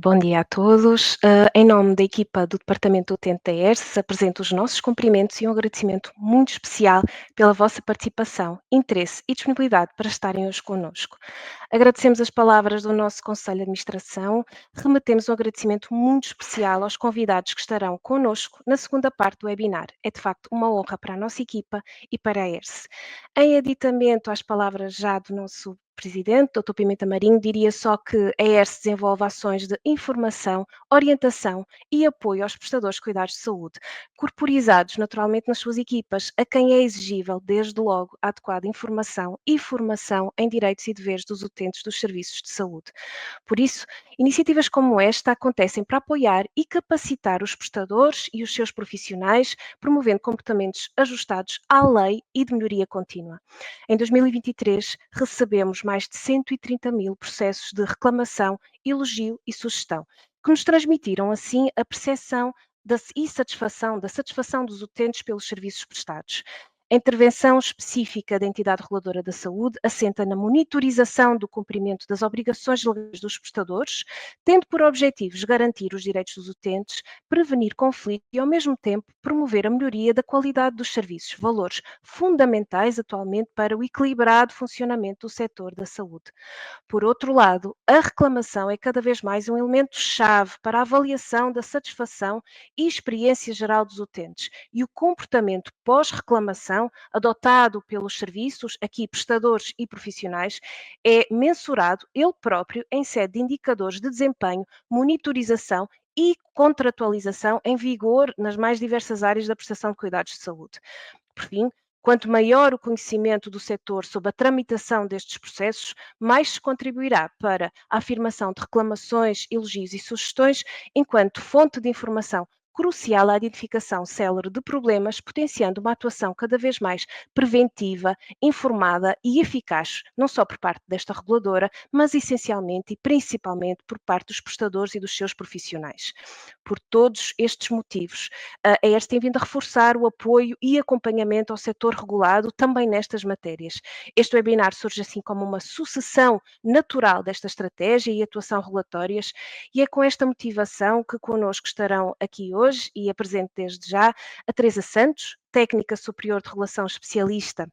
Bom dia a todos. Em nome da equipa do Departamento Utente da ERSE, apresento os nossos cumprimentos e um agradecimento muito especial pela vossa participação, interesse e disponibilidade para estarem hoje connosco. Agradecemos as palavras do nosso Conselho de Administração, remetemos um agradecimento muito especial aos convidados que estarão connosco na segunda parte do webinar. É de facto uma honra para a nossa equipa e para a ERSE. Em aditamento às palavras já do nosso Presidente, Dr. Pimenta Marinho, diria só que a ERSE desenvolve ações de informação, orientação e apoio aos prestadores de cuidados de saúde, corporizados naturalmente nas suas equipas, a quem é exigível, desde logo, a adequada informação e formação em direitos e deveres dos utentes dos serviços de saúde. Por isso, iniciativas como esta acontecem para apoiar e capacitar os prestadores e os seus profissionais, promovendo comportamentos ajustados à lei e de melhoria contínua. Em 2023, recebemos mais de 130 mil processos de reclamação, elogio e sugestão, que nos transmitiram, assim, a percepção e da satisfação dos utentes pelos serviços prestados. A intervenção específica da entidade reguladora da saúde assenta na monitorização do cumprimento das obrigações legais dos prestadores, tendo por objetivos garantir os direitos dos utentes, prevenir conflitos e, ao mesmo tempo, promover a melhoria da qualidade dos serviços, valores fundamentais atualmente para o equilibrado funcionamento do setor da saúde. Por outro lado, a reclamação é cada vez mais um elemento-chave para a avaliação da satisfação e experiência geral dos utentes, e o comportamento pós-reclamação adotado pelos serviços, aqui prestadores e profissionais, é mensurado ele próprio em sede de indicadores de desempenho, monitorização e contratualização em vigor nas mais diversas áreas da prestação de cuidados de saúde. Por fim, quanto maior o conhecimento do setor sobre a tramitação destes processos, mais se contribuirá para a afirmação de reclamações, elogios e sugestões, enquanto fonte de informação crucial à identificação célere de problemas, potenciando uma atuação cada vez mais preventiva, informada e eficaz, não só por parte desta reguladora, mas essencialmente e principalmente por parte dos prestadores e dos seus profissionais. Por todos estes motivos, a ERS tem vindo a reforçar o apoio e acompanhamento ao setor regulado também nestas matérias. Este webinar surge assim como uma sucessão natural desta estratégia e atuação regulatórias, e é com esta motivação que connosco estarão aqui hoje, e apresento desde já a Teresa Santos, técnica superior de regulação especialista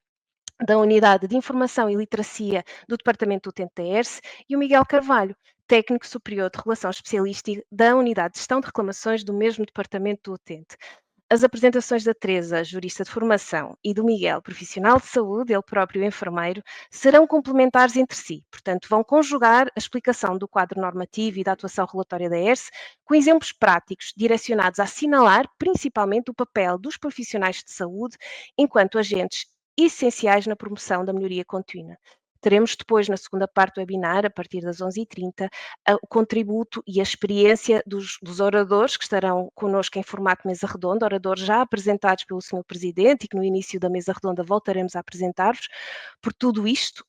da Unidade de Informação e Literacia do Departamento Utente da ERSE, e o Miguel Carvalho, técnico superior de regulação especialista da Unidade de Gestão de Reclamações do mesmo Departamento do Utente. As apresentações da Teresa, jurista de formação, e do Miguel, profissional de saúde, ele próprio enfermeiro, serão complementares entre si. Portanto, vão conjugar a explicação do quadro normativo e da atuação relatória da ERSE com exemplos práticos direcionados a assinalar principalmente o papel dos profissionais de saúde enquanto agentes essenciais na promoção da melhoria contínua. Teremos depois, na segunda parte do webinar, a partir das 11h30, o contributo e a experiência dos oradores que estarão connosco em formato mesa redonda, oradores já apresentados pelo Sr. Presidente e que no início da mesa redonda voltaremos a apresentar-vos. Por tudo isto,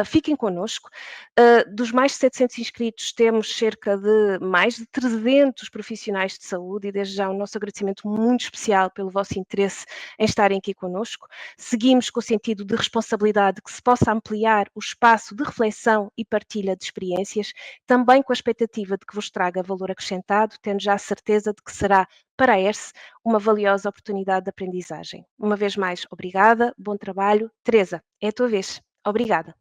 fiquem connosco. Dos mais de 700 inscritos, temos cerca de mais de 300 profissionais de saúde, e desde já o nosso agradecimento muito especial pelo vosso interesse em estarem aqui connosco. Seguimos com o sentido de responsabilidade que se possa ampliar o espaço de reflexão e partilha de experiências, também com a expectativa de que vos traga valor acrescentado, tendo já a certeza de que será para a ERSE uma valiosa oportunidade de aprendizagem. Uma vez mais, obrigada, bom trabalho. Teresa, é a tua vez. Obrigada.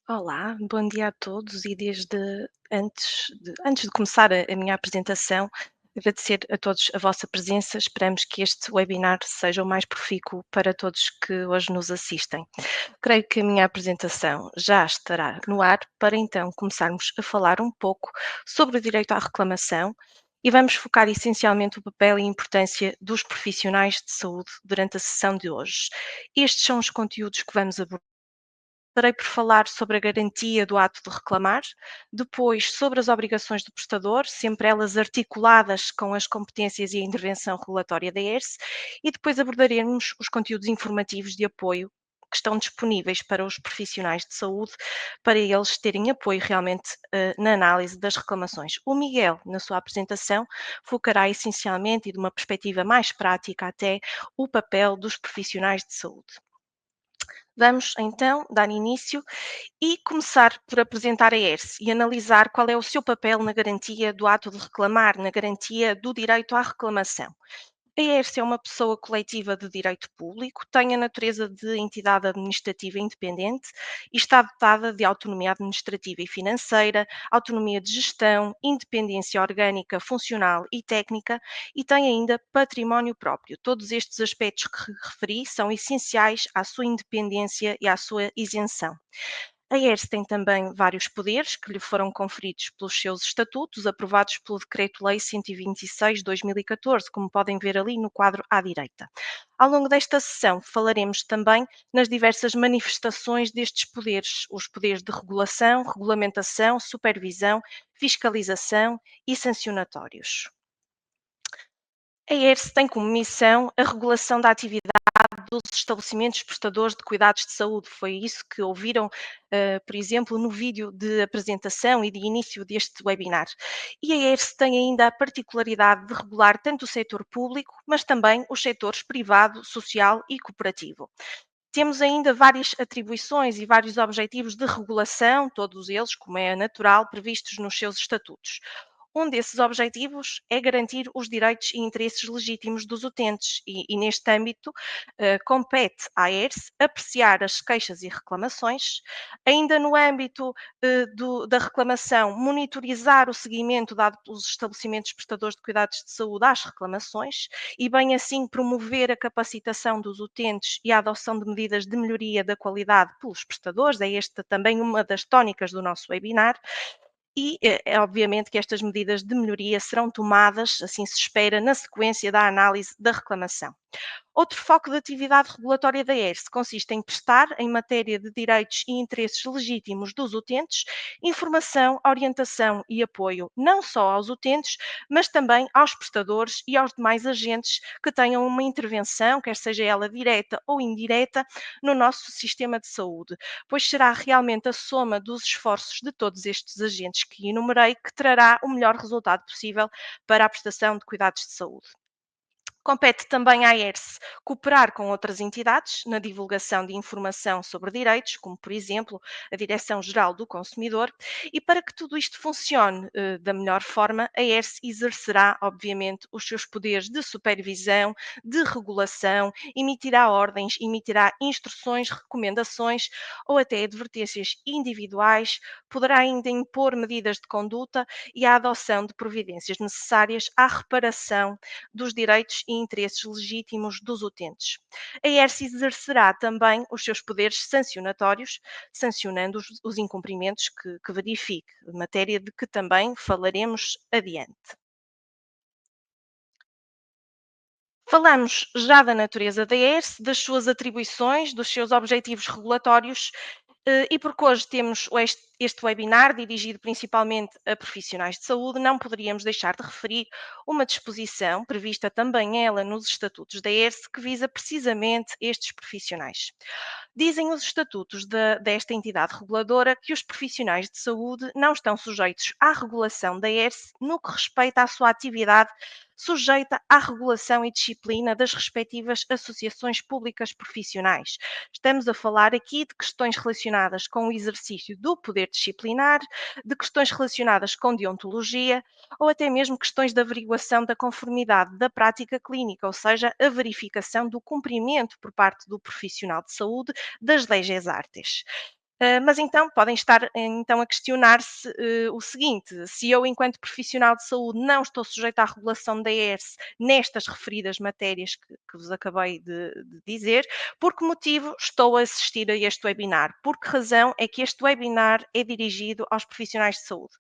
Olá, bom dia a todos e desde antes de começar a minha apresentação, agradecer a todos a vossa presença. Esperamos que este webinar seja o mais profícuo para todos que hoje nos assistem. Creio que a minha apresentação já estará no ar para então começarmos a falar um pouco sobre o direito à reclamação e vamos focar essencialmente o papel e a importância dos profissionais de saúde durante a sessão de hoje. Estes são os conteúdos que vamos abordar. Estarei por falar sobre a garantia do ato de reclamar, depois sobre as obrigações do prestador, sempre elas articuladas com as competências e a intervenção regulatória da ERSE, e depois abordaremos os conteúdos informativos de apoio que estão disponíveis para os profissionais de saúde, para eles terem apoio realmente na análise das reclamações. O Miguel, na sua apresentação, focará essencialmente e de uma perspectiva mais prática até o papel dos profissionais de saúde. Vamos então dar início e começar por apresentar a ERSE e analisar qual é o seu papel na garantia do ato de reclamar, na garantia do direito à reclamação. A ERSE é uma pessoa coletiva de direito público, tem a natureza de entidade administrativa independente e está dotada de autonomia administrativa e financeira, autonomia de gestão, independência orgânica, funcional e técnica e tem ainda património próprio. Todos estes aspectos que referi são essenciais à sua independência e à sua isenção. A ERSE tem também vários poderes que lhe foram conferidos pelos seus estatutos, aprovados pelo Decreto-Lei 126/2014, como podem ver ali no quadro à direita. Ao longo desta sessão, falaremos também nas diversas manifestações destes poderes, os poderes de regulação, regulamentação, supervisão, fiscalização e sancionatórios. A ERSE tem como missão a regulação da atividade dos estabelecimentos prestadores de cuidados de saúde. Foi isso que ouviram, por exemplo, no vídeo de apresentação e de início deste webinar. E a ERSE tem ainda a particularidade de regular tanto o setor público, mas também os setores privado, social e cooperativo. Temos ainda várias atribuições e vários objetivos de regulação, todos eles, como é natural, previstos nos seus estatutos. Um desses objetivos é garantir os direitos e interesses legítimos dos utentes e neste âmbito, compete à ERSE apreciar as queixas e reclamações, ainda no âmbito da reclamação, monitorizar o seguimento dado pelos estabelecimentos prestadores de cuidados de saúde às reclamações e, bem assim, promover a capacitação dos utentes e a adoção de medidas de melhoria da qualidade pelos prestadores. É esta também uma das tónicas do nosso webinar. E é obviamente que estas medidas de melhoria serão tomadas, assim se espera, na sequência da análise da reclamação. Outro foco de atividade regulatória da ERSE consiste em prestar, em matéria de direitos e interesses legítimos dos utentes, informação, orientação e apoio não só aos utentes, mas também aos prestadores e aos demais agentes que tenham uma intervenção, quer seja ela direta ou indireta, no nosso sistema de saúde, pois será realmente a soma dos esforços de todos estes agentes que enumerei que trará o melhor resultado possível para a prestação de cuidados de saúde. Compete também à ERSE cooperar com outras entidades na divulgação de informação sobre direitos, como, por exemplo, a Direção-Geral do Consumidor, e para que tudo isto funcione da melhor forma, a ERSE exercerá, obviamente, os seus poderes de supervisão, de regulação, emitirá ordens, emitirá instruções, recomendações ou até advertências individuais, poderá ainda impor medidas de conduta e a adoção de providências necessárias à reparação dos direitos e interesses legítimos dos utentes. A ERSE exercerá também os seus poderes sancionatórios, sancionando os incumprimentos que verifique, matéria de que também falaremos adiante. Falamos já da natureza da ERSE, das suas atribuições, dos seus objetivos regulatórios e porque hoje temos este webinar dirigido principalmente a profissionais de saúde, não poderíamos deixar de referir uma disposição prevista também ela nos estatutos da ERSE que visa precisamente estes profissionais. Dizem os estatutos desta entidade reguladora que os profissionais de saúde não estão sujeitos à regulação da ERSE no que respeita à sua atividade sujeita à regulação e disciplina das respectivas associações públicas profissionais. Estamos a falar aqui de questões relacionadas com o exercício do poder disciplinar, de questões relacionadas com deontologia ou até mesmo questões de averiguação da conformidade da prática clínica, ou seja, a verificação do cumprimento por parte do profissional de saúde das leis artes. Mas então podem estar então a questionar-se o seguinte: se eu, enquanto profissional de saúde, não estou sujeita à regulação da ERSE nestas referidas matérias que vos acabei de dizer, por que motivo estou a assistir a este webinar? Por que razão é que este webinar é dirigido aos profissionais de saúde?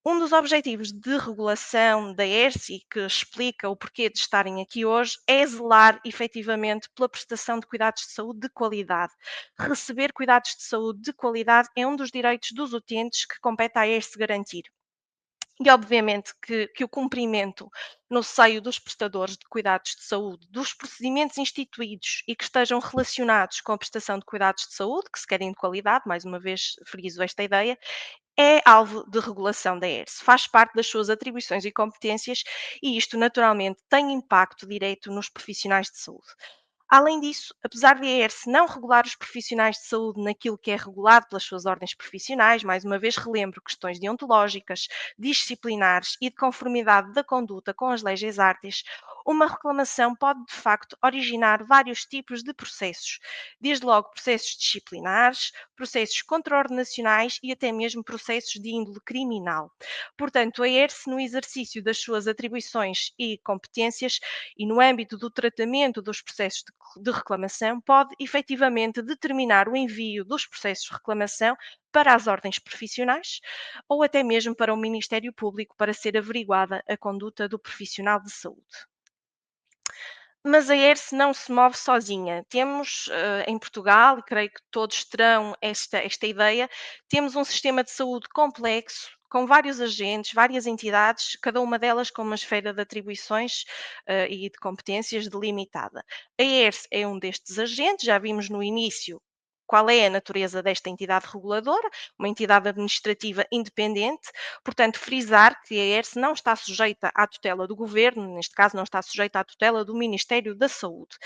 Um dos objetivos de regulação da ERSE, e que explica o porquê de estarem aqui hoje, é zelar efetivamente pela prestação de cuidados de saúde de qualidade. Receber cuidados de saúde de qualidade é um dos direitos dos utentes que compete à ERSE garantir. E obviamente que o cumprimento no seio dos prestadores de cuidados de saúde dos procedimentos instituídos e que estejam relacionados com a prestação de cuidados de saúde, que se querem de qualidade, mais uma vez friso esta ideia, é alvo de regulação da ERSE, faz parte das suas atribuições e competências e isto naturalmente tem impacto direto nos profissionais de saúde. Além disso, apesar de a ERS não regular os profissionais de saúde naquilo que é regulado pelas suas ordens profissionais, mais uma vez relembro questões deontológicas, disciplinares e de conformidade da conduta com as leis artes, uma reclamação pode de facto originar vários tipos de processos, desde logo processos disciplinares, processos contraordenacionais e até mesmo processos de índole criminal. Portanto, a ERS, no exercício das suas atribuições e competências e no âmbito do tratamento dos processos de reclamação, pode efetivamente determinar o envio dos processos de reclamação para as ordens profissionais ou até mesmo para o Ministério Público para ser averiguada a conduta do profissional de saúde. Mas a ERSE não se move sozinha. Temos, em Portugal, e creio que todos terão esta ideia, temos um sistema de saúde complexo, com vários agentes, várias entidades, cada uma delas com uma esfera de atribuições, e de competências delimitada. A ERSE é um destes agentes, já vimos no início qual é a natureza desta entidade reguladora, uma entidade administrativa independente, portanto, frisar que a ERSE não está sujeita à tutela do governo, neste caso, não está sujeita à tutela do Ministério da Saúde.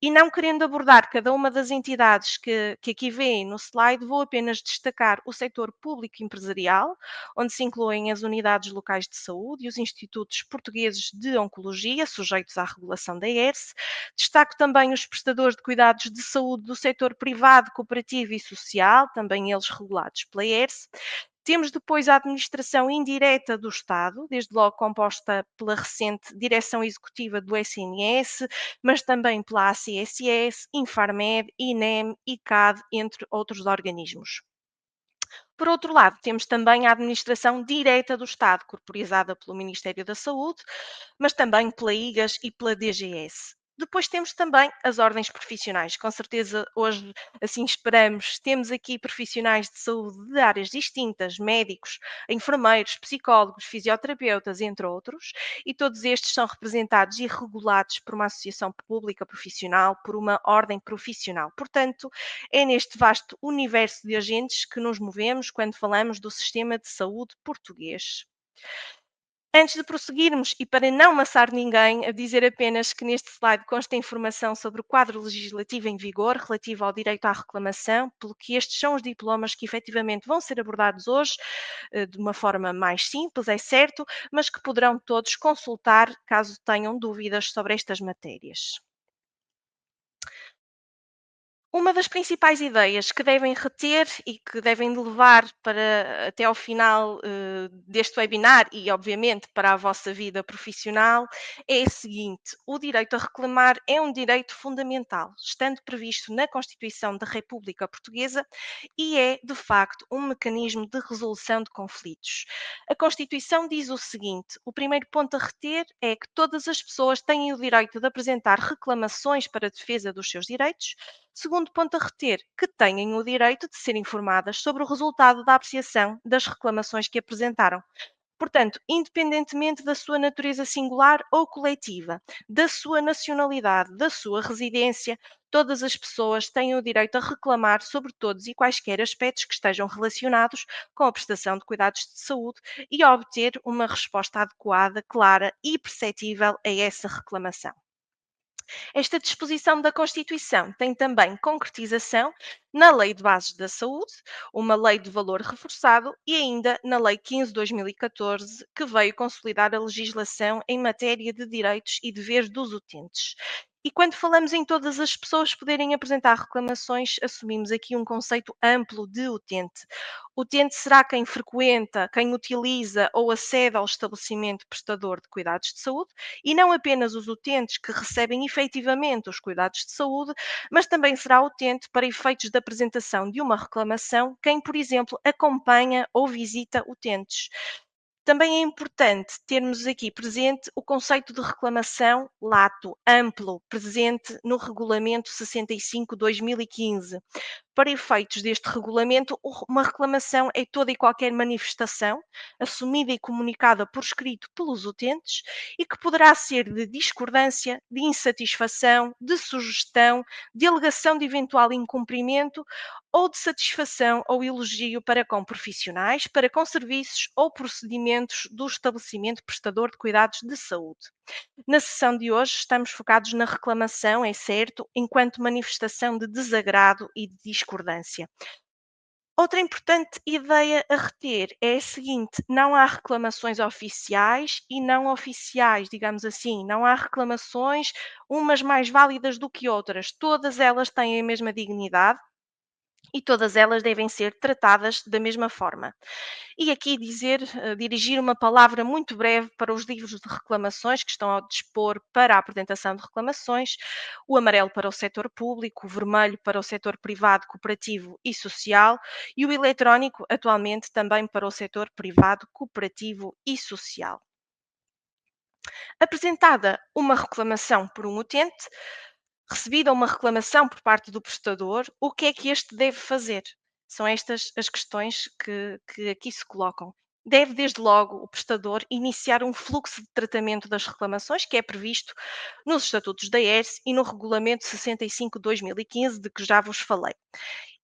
E não querendo abordar cada uma das entidades que aqui vêem no slide, vou apenas destacar o setor público empresarial, onde se incluem as unidades locais de saúde e os institutos portugueses de oncologia, sujeitos à regulação da ERSE. Destaco também os prestadores de cuidados de saúde do setor privado, cooperativo e social, também eles regulados pela ERSE. Temos depois a administração indireta do Estado, desde logo composta pela recente direção executiva do SNS, mas também pela ACSS, Infarmed, INEM, ICAD, entre outros organismos. Por outro lado, temos também a administração direta do Estado, corporizada pelo Ministério da Saúde, mas também pela IGAS e pela DGS. Depois temos também as ordens profissionais. Com certeza, hoje, assim esperamos, temos aqui profissionais de saúde de áreas distintas, médicos, enfermeiros, psicólogos, fisioterapeutas, entre outros, e todos estes são representados e regulados por uma associação pública profissional, por uma ordem profissional. Portanto, é neste vasto universo de agentes que nos movemos quando falamos do sistema de saúde português. Antes de prosseguirmos, e para não amassar ninguém, a dizer apenas que neste slide consta informação sobre o quadro legislativo em vigor relativo ao direito à reclamação, pelo que estes são os diplomas que efetivamente vão ser abordados hoje, de uma forma mais simples, é certo, mas que poderão todos consultar caso tenham dúvidas sobre estas matérias. Uma das principais ideias que devem reter e que devem levar para até ao final deste webinar e, obviamente, para a vossa vida profissional é a seguinte: o direito a reclamar é um direito fundamental, estando previsto na Constituição da República Portuguesa e é, de facto, um mecanismo de resolução de conflitos. A Constituição diz o seguinte: o primeiro ponto a reter é que todas as pessoas têm o direito de apresentar reclamações para a defesa dos seus direitos. Segundo ponto a reter, que têm o direito de ser informadas sobre o resultado da apreciação das reclamações que apresentaram. Portanto, independentemente da sua natureza singular ou coletiva, da sua nacionalidade, da sua residência, todas as pessoas têm o direito a reclamar sobre todos e quaisquer aspectos que estejam relacionados com a prestação de cuidados de saúde e a obter uma resposta adequada, clara e perceptível a essa reclamação. Esta disposição da Constituição tem também concretização na Lei de Bases da Saúde, uma lei de valor reforçado, e ainda na Lei 15/2014, que veio consolidar a legislação em matéria de direitos e deveres dos utentes. E quando falamos em todas as pessoas poderem apresentar reclamações, assumimos aqui um conceito amplo de utente. Utente será quem frequenta, quem utiliza ou acede ao estabelecimento prestador de cuidados de saúde, e não apenas os utentes que recebem efetivamente os cuidados de saúde, mas também será utente para efeitos da apresentação de uma reclamação quem, por exemplo, acompanha ou visita utentes. Também é importante termos aqui presente o conceito de reclamação lato, amplo, presente no Regulamento 65/2015. Para efeitos deste regulamento, uma reclamação é toda e qualquer manifestação assumida e comunicada por escrito pelos utentes e que poderá ser de discordância, de insatisfação, de sugestão, de alegação de eventual incumprimento ou de satisfação ou elogio para com profissionais, para com serviços ou procedimentos documentos do estabelecimento prestador de cuidados de saúde. Na sessão de hoje, estamos focados na reclamação, é certo, enquanto manifestação de desagrado e de discordância. Outra importante ideia a reter é a seguinte: não há reclamações oficiais e não oficiais, digamos assim. Não há reclamações, umas mais válidas do que outras. Todas elas têm a mesma dignidade e todas elas devem ser tratadas da mesma forma. E aqui dirigir uma palavra muito breve para os livros de reclamações que estão ao dispor para a apresentação de reclamações: o amarelo para o setor público, o vermelho para o setor privado, cooperativo e social, e o eletrónico, atualmente, também para o setor privado, cooperativo e social. Apresentada uma reclamação por um utente, recebida uma reclamação por parte do prestador, o que é que este deve fazer? São estas as questões que aqui se colocam. Deve, desde logo, o prestador iniciar um fluxo de tratamento das reclamações que é previsto nos estatutos da ERSE e no Regulamento 65/2015, de que já vos falei.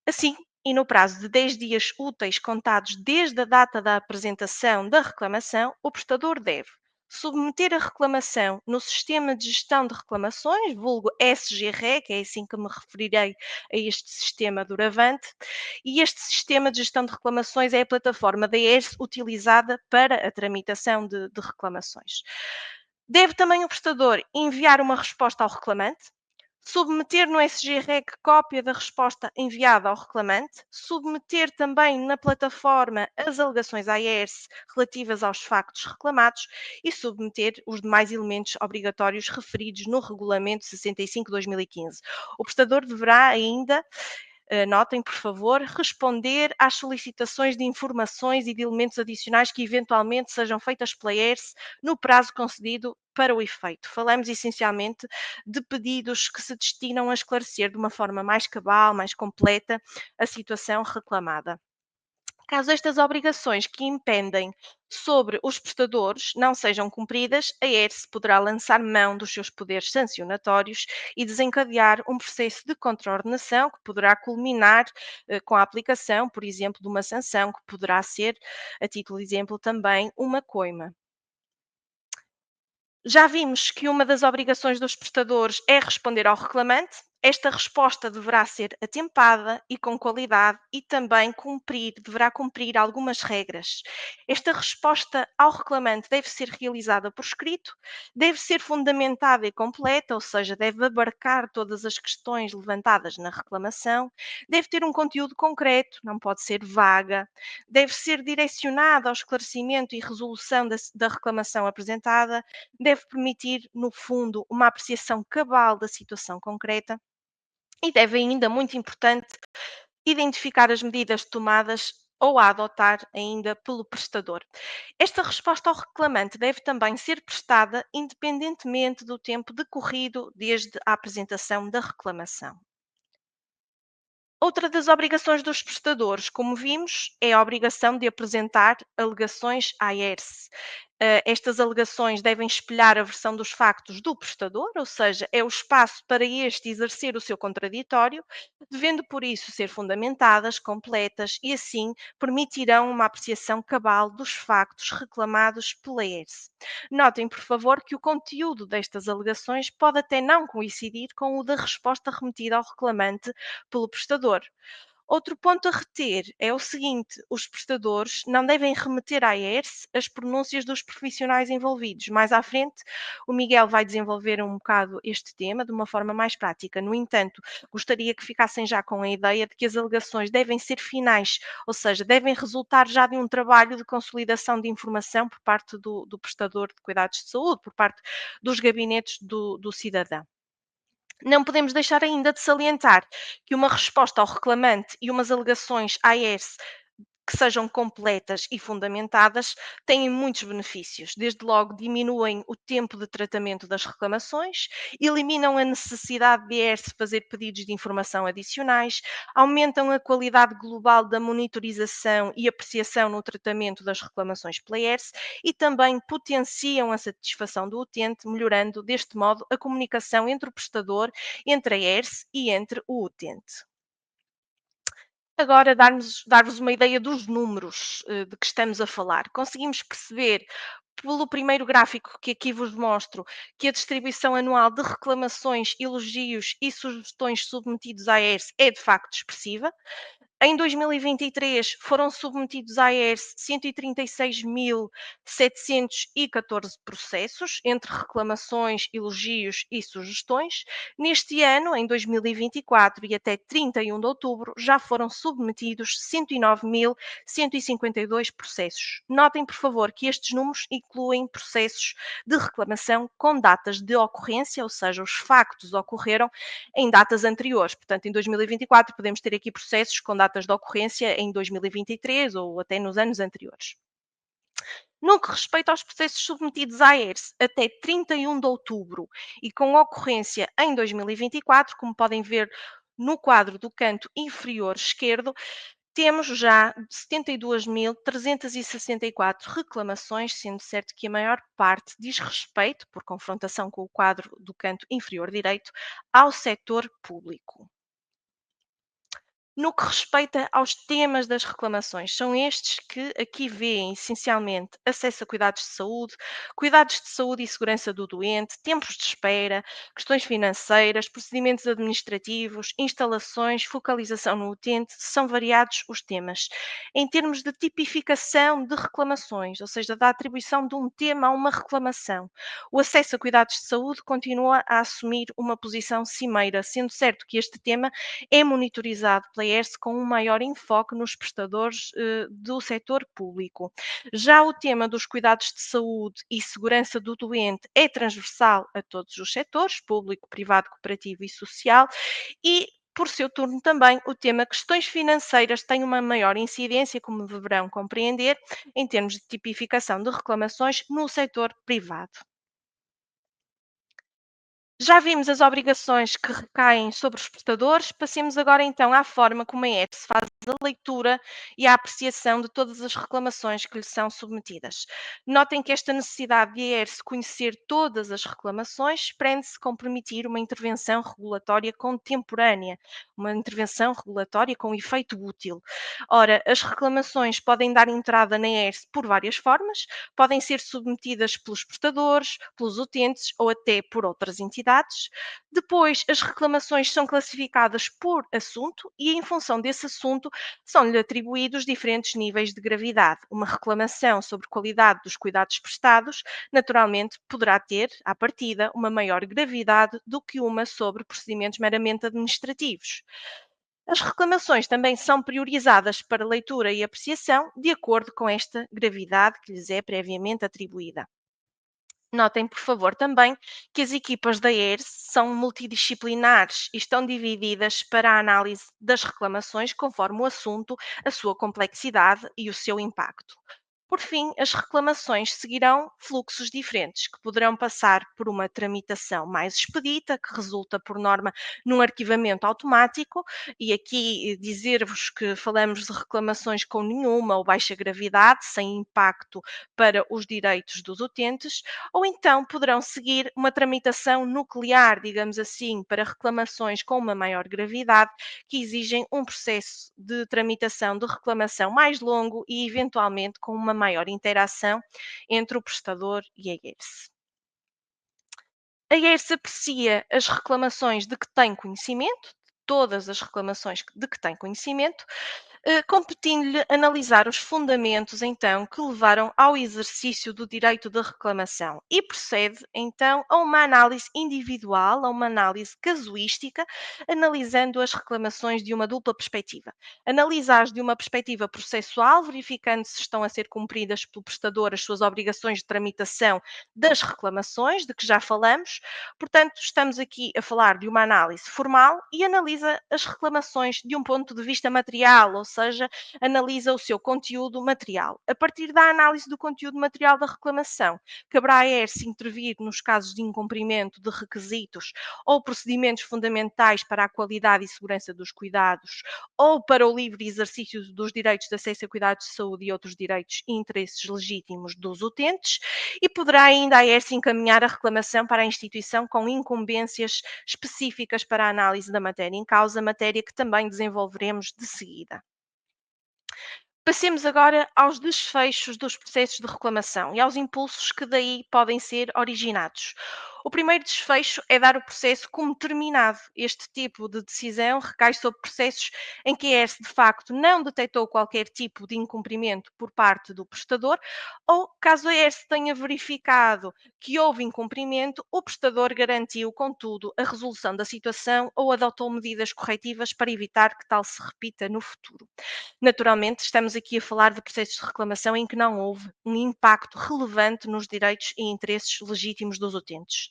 Assim, e no prazo de 10 dias úteis contados desde a data da apresentação da reclamação, o prestador deve submeter a reclamação no Sistema de Gestão de Reclamações, vulgo SGRE, que é assim que me referirei a este sistema doravante, e este Sistema de Gestão de Reclamações é a plataforma da ERSE utilizada para a tramitação de reclamações. Deve também o prestador enviar uma resposta ao reclamante, submeter no SGREC cópia da resposta enviada ao reclamante, submeter também na plataforma as alegações à ERSE relativas aos factos reclamados e submeter os demais elementos obrigatórios referidos no Regulamento 65/2015. O prestador deverá ainda, notem, por favor, responder às solicitações de informações e de elementos adicionais que eventualmente sejam feitas pela ERSE no prazo concedido para o efeito. Falamos essencialmente de pedidos que se destinam a esclarecer de uma forma mais cabal, mais completa, a situação reclamada. Caso estas obrigações que impendem sobre os prestadores não sejam cumpridas, a ERSE poderá lançar mão dos seus poderes sancionatórios e desencadear um processo de contraordenação que poderá culminar com a aplicação, por exemplo, de uma sanção, que poderá ser, a título de exemplo, também uma coima. Já vimos que uma das obrigações dos prestadores é responder ao reclamante. Esta resposta deverá ser atempada e com qualidade e também deverá cumprir algumas regras. Esta resposta ao reclamante deve ser realizada por escrito, deve ser fundamentada e completa, ou seja, deve abarcar todas as questões levantadas na reclamação, deve ter um conteúdo concreto, não pode ser vaga, deve ser direcionada ao esclarecimento e resolução da reclamação apresentada, deve permitir, no fundo, uma apreciação cabal da situação concreta e deve ainda, muito importante, identificar as medidas tomadas ou a adotar ainda pelo prestador. Esta resposta ao reclamante deve também ser prestada independentemente do tempo decorrido desde a apresentação da reclamação. Outra das obrigações dos prestadores, como vimos, é a obrigação de apresentar alegações à ERSE. Estas alegações devem espelhar a versão dos factos do prestador, ou seja, é o espaço para este exercer o seu contraditório, devendo por isso ser fundamentadas, completas e assim permitirão uma apreciação cabal dos factos reclamados pela ERSE. Notem, por favor, que o conteúdo destas alegações pode até não coincidir com o da resposta remetida ao reclamante pelo prestador. Outro ponto a reter é o seguinte: os prestadores não devem remeter à ERSE as pronúncias dos profissionais envolvidos. Mais à frente, o Miguel vai desenvolver um bocado este tema de uma forma mais prática. No entanto, gostaria que ficassem já com a ideia de que as alegações devem ser finais, ou seja, devem resultar já de um trabalho de consolidação de informação por parte do prestador de cuidados de saúde, por parte dos gabinetes do cidadão. Não podemos deixar ainda de salientar que uma resposta ao reclamante e umas alegações à AES que sejam completas e fundamentadas têm muitos benefícios. Desde logo, diminuem o tempo de tratamento das reclamações, eliminam a necessidade de ERSE fazer pedidos de informação adicionais, aumentam a qualidade global da monitorização e apreciação no tratamento das reclamações pela ERSE e também potenciam a satisfação do utente, melhorando deste modo a comunicação entre o prestador, entre a ERSE e entre o utente. Agora dar-vos uma ideia dos números, de que estamos a falar. Conseguimos perceber, pelo primeiro gráfico que aqui vos mostro, que a distribuição anual de reclamações, elogios e sugestões submetidos à ERSE é de facto expressiva. Em 2023 foram submetidos à ERSE 136.714 processos, entre reclamações, elogios e sugestões. Neste ano, em 2024 e até 31 de outubro, já foram submetidos 109.152 processos. Notem, por favor, que estes números incluem processos de reclamação com datas de ocorrência, ou seja, os factos ocorreram em datas anteriores. Portanto, em 2024 podemos ter aqui processos com datas de ocorrência em 2023 ou até nos anos anteriores. No que respeita aos processos submetidos à ERSE até 31 de outubro e com ocorrência em 2024, como podem ver no quadro do canto inferior esquerdo, temos já 72.364 reclamações, sendo certo que a maior parte diz respeito, por confrontação com o quadro do canto inferior direito, ao setor público. No que respeita aos temas das reclamações, são estes que aqui vêem essencialmente acesso a cuidados de saúde e segurança do doente, tempos de espera, questões financeiras, procedimentos administrativos, instalações, focalização no utente, são variados os temas. Em termos de tipificação de reclamações, ou seja, da atribuição de um tema a uma reclamação, o acesso a cuidados de saúde continua a assumir uma posição cimeira, sendo certo que este tema é monitorizado pela ERSE com um maior enfoque nos prestadores do setor público. Já o tema dos cuidados de saúde e segurança do doente é transversal a todos os setores, público, privado, cooperativo e social, e por seu turno também, o tema questões financeiras tem uma maior incidência, como deverão compreender, em termos de tipificação de reclamações no setor privado. Já vimos as obrigações que recaem sobre os prestadores, passemos agora então à forma como a ERSE faz a leitura e a apreciação de todas as reclamações que lhe são submetidas. Notem que esta necessidade de a ERSE conhecer todas as reclamações prende-se com permitir uma intervenção regulatória contemporânea, uma intervenção regulatória com efeito útil. Ora, as reclamações podem dar entrada na ERSE por várias formas, podem ser submetidas pelos prestadores, pelos utentes ou até por outras entidades. Depois, as reclamações são classificadas por assunto e, em função desse assunto, são-lhe atribuídos diferentes níveis de gravidade. Uma reclamação sobre qualidade dos cuidados prestados, naturalmente, poderá ter, à partida, uma maior gravidade do que uma sobre procedimentos meramente administrativos. As reclamações também são priorizadas para leitura e apreciação de acordo com esta gravidade que lhes é previamente atribuída. Notem, por favor, também que as equipas da ERSE são multidisciplinares e estão divididas para a análise das reclamações conforme o assunto, a sua complexidade e o seu impacto. Por fim, as reclamações seguirão fluxos diferentes, que poderão passar por uma tramitação mais expedita, que resulta, por norma, num arquivamento automático, e aqui dizer-vos que falamos de reclamações com nenhuma ou baixa gravidade, sem impacto para os direitos dos utentes, ou então poderão seguir uma tramitação nuclear, digamos assim, para reclamações com uma maior gravidade, que exigem um processo de tramitação de reclamação mais longo e, eventualmente, com uma maior interação entre o prestador e a ERSE. A ERSE aprecia as reclamações de que tem conhecimento, todas as reclamações de que tem conhecimento, competindo-lhe analisar os fundamentos, então, que levaram ao exercício do direito de reclamação e procede, então, a uma análise individual, a uma análise casuística, analisando as reclamações de uma dupla perspectiva. Analisa-as de uma perspectiva processual, verificando se estão a ser cumpridas pelo prestador as suas obrigações de tramitação das reclamações, de que já falamos. Portanto, estamos aqui a falar de uma análise formal e analisa as reclamações de um ponto de vista material, ou seja, analisa o seu conteúdo material. A partir da análise do conteúdo material da reclamação, caberá à ERSE intervir nos casos de incumprimento de requisitos ou procedimentos fundamentais para a qualidade e segurança dos cuidados ou para o livre exercício dos direitos de acesso a cuidados de saúde e outros direitos e interesses legítimos dos utentes, e poderá ainda a ERSE encaminhar a reclamação para a instituição com incumbências específicas para a análise da matéria em causa, matéria que também desenvolveremos de seguida. Passemos agora aos desfechos dos processos de reclamação e aos impulsos que daí podem ser originados. O primeiro desfecho é dar o processo como terminado. Este tipo de decisão recai sobre processos em que a ERSE de facto não detectou qualquer tipo de incumprimento por parte do prestador, ou caso a ERSE tenha verificado que houve incumprimento, o prestador garantiu, contudo, a resolução da situação ou adotou medidas corretivas para evitar que tal se repita no futuro. Naturalmente, estamos aqui a falar de processos de reclamação em que não houve um impacto relevante nos direitos e interesses legítimos dos utentes.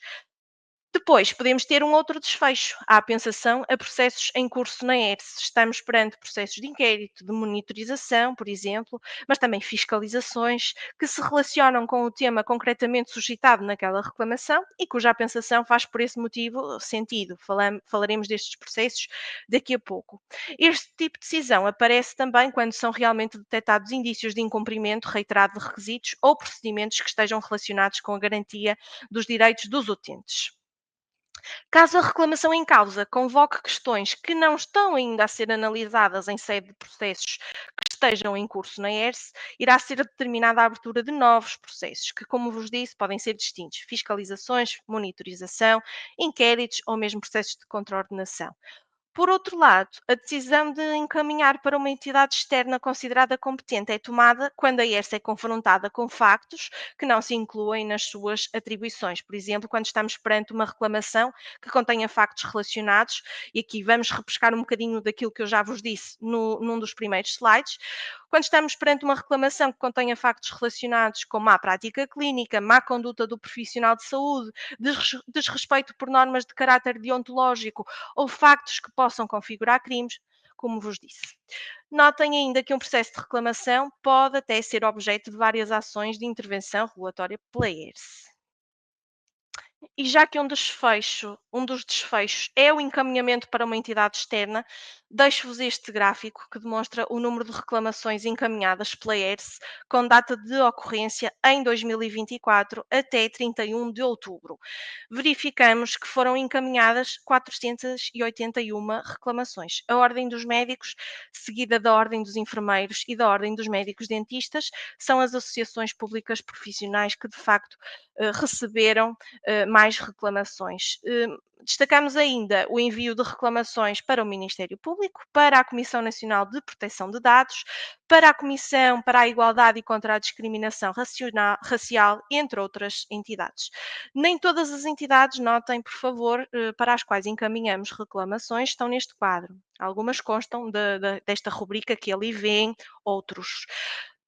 Depois, podemos ter um outro desfecho, a apensação a processos em curso na ERSE. Estamos perante processos de inquérito, de monitorização, por exemplo, mas também fiscalizações que se relacionam com o tema concretamente suscitado naquela reclamação e cuja apensação faz por esse motivo sentido. Falaremos destes processos daqui a pouco. Este tipo de decisão aparece também quando são realmente detectados indícios de incumprimento reiterado de requisitos ou procedimentos que estejam relacionados com a garantia dos direitos dos utentes. Caso a reclamação em causa convoque questões que não estão ainda a ser analisadas em sede de processos que estejam em curso na ERSE, irá ser determinada a abertura de novos processos, que, como vos disse, podem ser distintos: fiscalizações, monitorização, inquéritos ou mesmo processos de contraordenação. Por outro lado, a decisão de encaminhar para uma entidade externa considerada competente é tomada quando a ERSE é confrontada com factos que não se incluem nas suas atribuições. Por exemplo, quando estamos perante uma reclamação que contenha factos relacionados, e aqui vamos repescar um bocadinho daquilo que eu já vos disse num dos primeiros slides. Quando estamos perante uma reclamação que contenha factos relacionados com má prática clínica, má conduta do profissional de saúde, desrespeito por normas de caráter deontológico ou factos que possam configurar crimes, como vos disse. Notem ainda que um processo de reclamação pode até ser objeto de várias ações de intervenção regulatória pela ERSE. E já que um dos desfechos é o encaminhamento para uma entidade externa, deixo-vos este gráfico que demonstra o número de reclamações encaminhadas pela ERSE com data de ocorrência em 2024 até 31 de outubro. Verificamos que foram encaminhadas 481 reclamações. A Ordem dos Médicos, seguida da Ordem dos Enfermeiros e da Ordem dos Médicos Dentistas, são as associações públicas profissionais que de facto receberam mais reclamações. Destacamos ainda o envio de reclamações para o Ministério Público, para a Comissão Nacional de Proteção de Dados, para a Comissão para a Igualdade e contra a Discriminação Racial, entre outras entidades. Nem todas as entidades, notem, por favor, para as quais encaminhamos reclamações, estão neste quadro. Algumas constam desta rubrica que ali vêem, outros.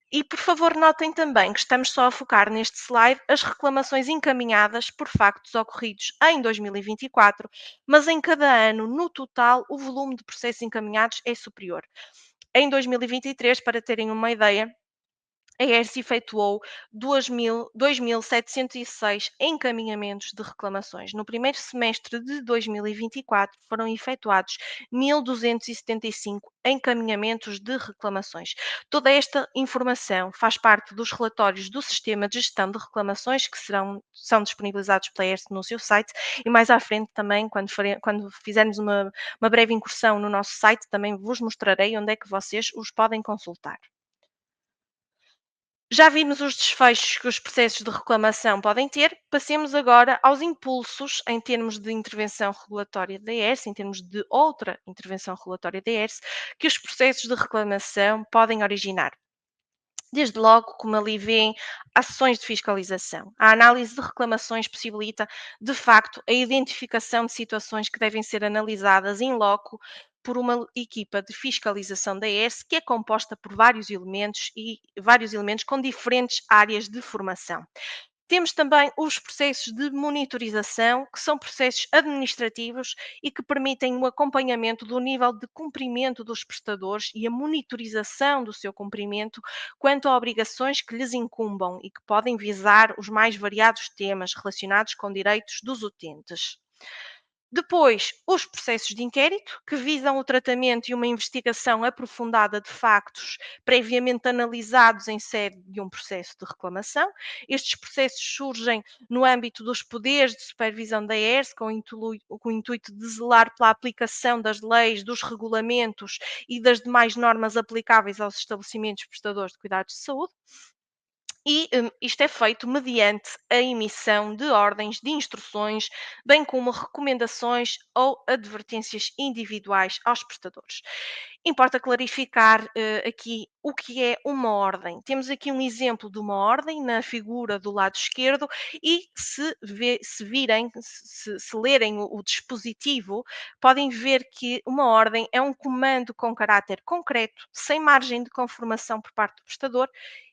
E, por favor, notem também que estamos só a focar neste slide as reclamações encaminhadas por factos ocorridos em 2024, mas em cada ano, no total, o volume de processos encaminhados é superior. Em 2023, para terem uma ideia, a ERSE efetuou 2.706 encaminhamentos de reclamações. No primeiro semestre de 2024, foram efetuados 1.275 encaminhamentos de reclamações. Toda esta informação faz parte dos relatórios do Sistema de Gestão de Reclamações, que são disponibilizados pela ERSE no seu site, e mais à frente também, quando fizermos uma breve incursão no nosso site, também vos mostrarei onde é que vocês os podem consultar. Já vimos os desfechos que os processos de reclamação podem ter, passemos agora aos impulsos em termos de intervenção regulatória da ERSE, em termos de outra intervenção regulatória da ERSE, que os processos de reclamação podem originar. Desde logo, como ali vêem, ações de fiscalização. A análise de reclamações possibilita, de facto, a identificação de situações que devem ser analisadas em loco por uma equipa de fiscalização da ERSE, que é composta por vários elementos com diferentes áreas de formação. Temos também os processos de monitorização, que são processos administrativos e que permitem o acompanhamento do nível de cumprimento dos prestadores e a monitorização do seu cumprimento quanto a obrigações que lhes incumbam e que podem visar os mais variados temas relacionados com direitos dos utentes. Depois, os processos de inquérito, que visam o tratamento e uma investigação aprofundada de factos previamente analisados em sede de um processo de reclamação. Estes processos surgem no âmbito dos poderes de supervisão da ERS, com o intuito de zelar pela aplicação das leis, dos regulamentos e das demais normas aplicáveis aos estabelecimentos prestadores de cuidados de saúde. E isto é feito mediante a emissão de ordens de instruções, bem como recomendações ou advertências individuais aos prestadores. Importa clarificar aqui o que é uma ordem. Temos aqui um exemplo de uma ordem na figura do lado esquerdo e se virem, se lerem o dispositivo, podem ver que uma ordem é um comando com caráter concreto, sem margem de conformação por parte do prestador,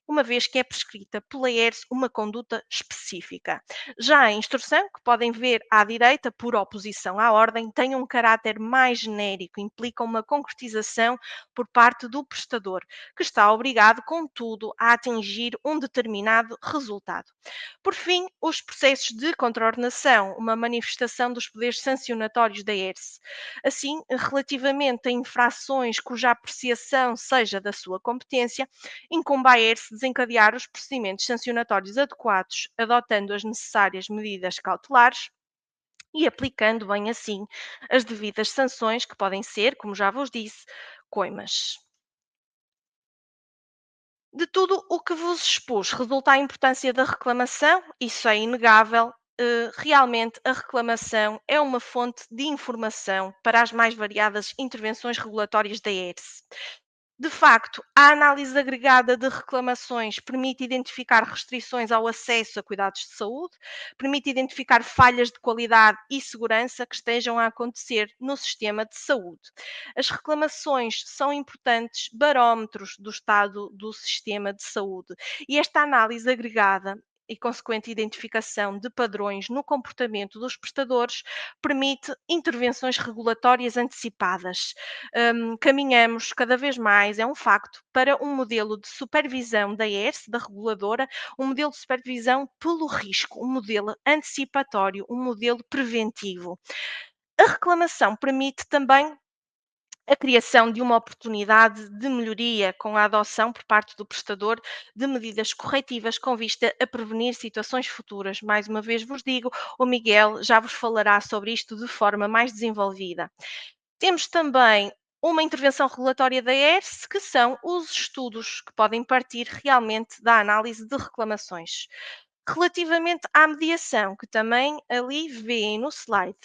uma vez que é prescrita pela ERS uma conduta específica. Já a instrução, que podem ver à direita, por oposição à ordem, tem um caráter mais genérico, implica uma concretização por parte do prestador, que está obrigado, contudo, a atingir um determinado resultado. Por fim, os processos de contraordenação, uma manifestação dos poderes sancionatórios da ERS. Assim, relativamente a infrações cuja apreciação seja da sua competência, incumbe à ERS desencadear os procedimentos sancionatórios adequados, adotando as necessárias medidas cautelares e aplicando bem assim as devidas sanções, que podem ser, como já vos disse, coimas. De tudo o que vos expus, resulta a importância da reclamação, isso é inegável. Realmente, a reclamação é uma fonte de informação para as mais variadas intervenções regulatórias da ERS. De facto, a análise agregada de reclamações permite identificar restrições ao acesso a cuidados de saúde, permite identificar falhas de qualidade e segurança que estejam a acontecer no sistema de saúde. As reclamações são importantes barómetros do estado do sistema de saúde e esta análise agregada e consequente identificação de padrões no comportamento dos prestadores permite intervenções regulatórias antecipadas. Caminhamos cada vez mais, é um facto, para um modelo de supervisão da ERS, da reguladora, um modelo de supervisão pelo risco, um modelo antecipatório, um modelo preventivo. A reclamação permite também a criação de uma oportunidade de melhoria com a adoção por parte do prestador de medidas corretivas com vista a prevenir situações futuras. Mais uma vez vos digo, o Miguel já vos falará sobre isto de forma mais desenvolvida. Temos também uma intervenção regulatória da ERS, que são os estudos que podem partir realmente da análise de reclamações. Relativamente à mediação, que também ali vêem no slide,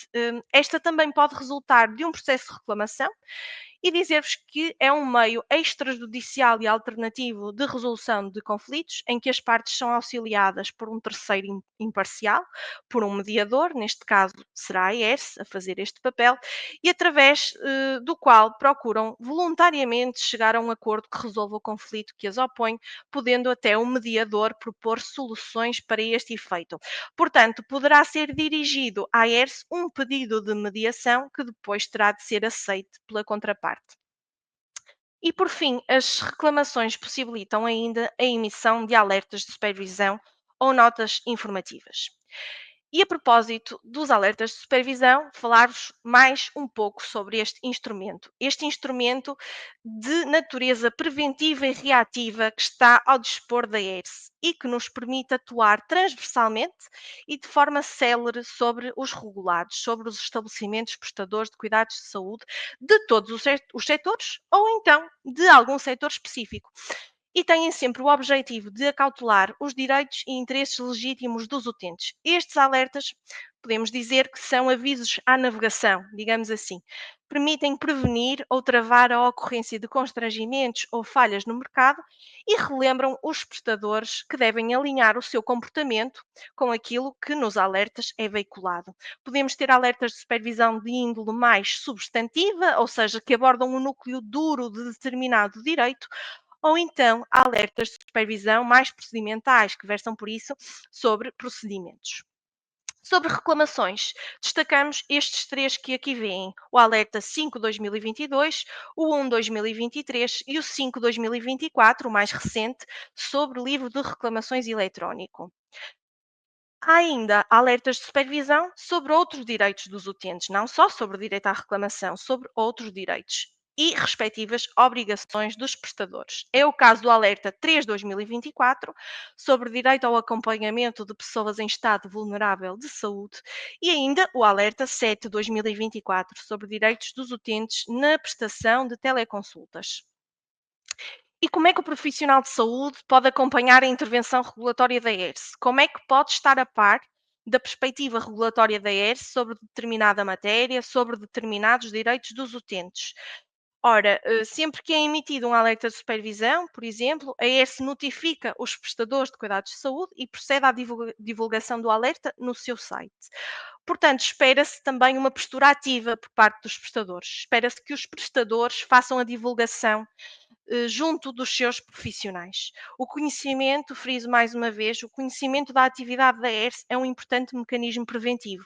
esta também pode resultar de um processo de reclamação e dizer-vos que é um meio extrajudicial e alternativo de resolução de conflitos, em que as partes são auxiliadas por um terceiro imparcial, por um mediador, neste caso será a ERS a fazer este papel, e através do qual procuram voluntariamente chegar a um acordo que resolva o conflito que as opõe, podendo até o mediador propor soluções para este efeito. Portanto, poderá ser dirigido à ERS um pedido de mediação que depois terá de ser aceite pela contraparte. E, por fim, as reclamações possibilitam ainda a emissão de alertas de supervisão ou notas informativas. E a propósito dos alertas de supervisão, falar-vos mais um pouco sobre este instrumento. Este instrumento de natureza preventiva e reativa que está ao dispor da ERS e que nos permite atuar transversalmente e de forma célere sobre os regulados, sobre os estabelecimentos prestadores de cuidados de saúde de todos os setores ou então de algum setor específico e têm sempre o objetivo de acautelar os direitos e interesses legítimos dos utentes. Estes alertas, podemos dizer que são avisos à navegação, digamos assim. Permitem prevenir ou travar a ocorrência de constrangimentos ou falhas no mercado e relembram os prestadores que devem alinhar o seu comportamento com aquilo que nos alertas é veiculado. Podemos ter alertas de supervisão de índole mais substantiva, ou seja, que abordam o núcleo duro de determinado direito, ou então alertas de supervisão mais procedimentais, que versam por isso sobre procedimentos. Sobre reclamações, destacamos estes três que aqui vêm: o alerta 5/2022, o 1/2023 e o 5/2024, o mais recente, sobre o livro de reclamações eletrónico. Há ainda alertas de supervisão sobre outros direitos dos utentes, não só sobre o direito à reclamação, sobre outros direitos e respectivas obrigações dos prestadores. É o caso do alerta 3/2024 sobre o direito ao acompanhamento de pessoas em estado vulnerável de saúde e ainda o alerta 7/2024 sobre direitos dos utentes na prestação de teleconsultas. E como é que o profissional de saúde pode acompanhar a intervenção regulatória da ERSE? Como é que pode estar a par da perspectiva regulatória da ERSE sobre determinada matéria, sobre determinados direitos dos utentes? Ora, sempre que é emitido um alerta de supervisão, por exemplo, a ERSE notifica os prestadores de cuidados de saúde e procede à divulgação do alerta no seu site. Portanto, espera-se também uma postura ativa por parte dos prestadores. Espera-se que os prestadores façam a divulgação junto dos seus profissionais. O conhecimento, friso mais uma vez, o conhecimento da atividade da ERSE é um importante mecanismo preventivo.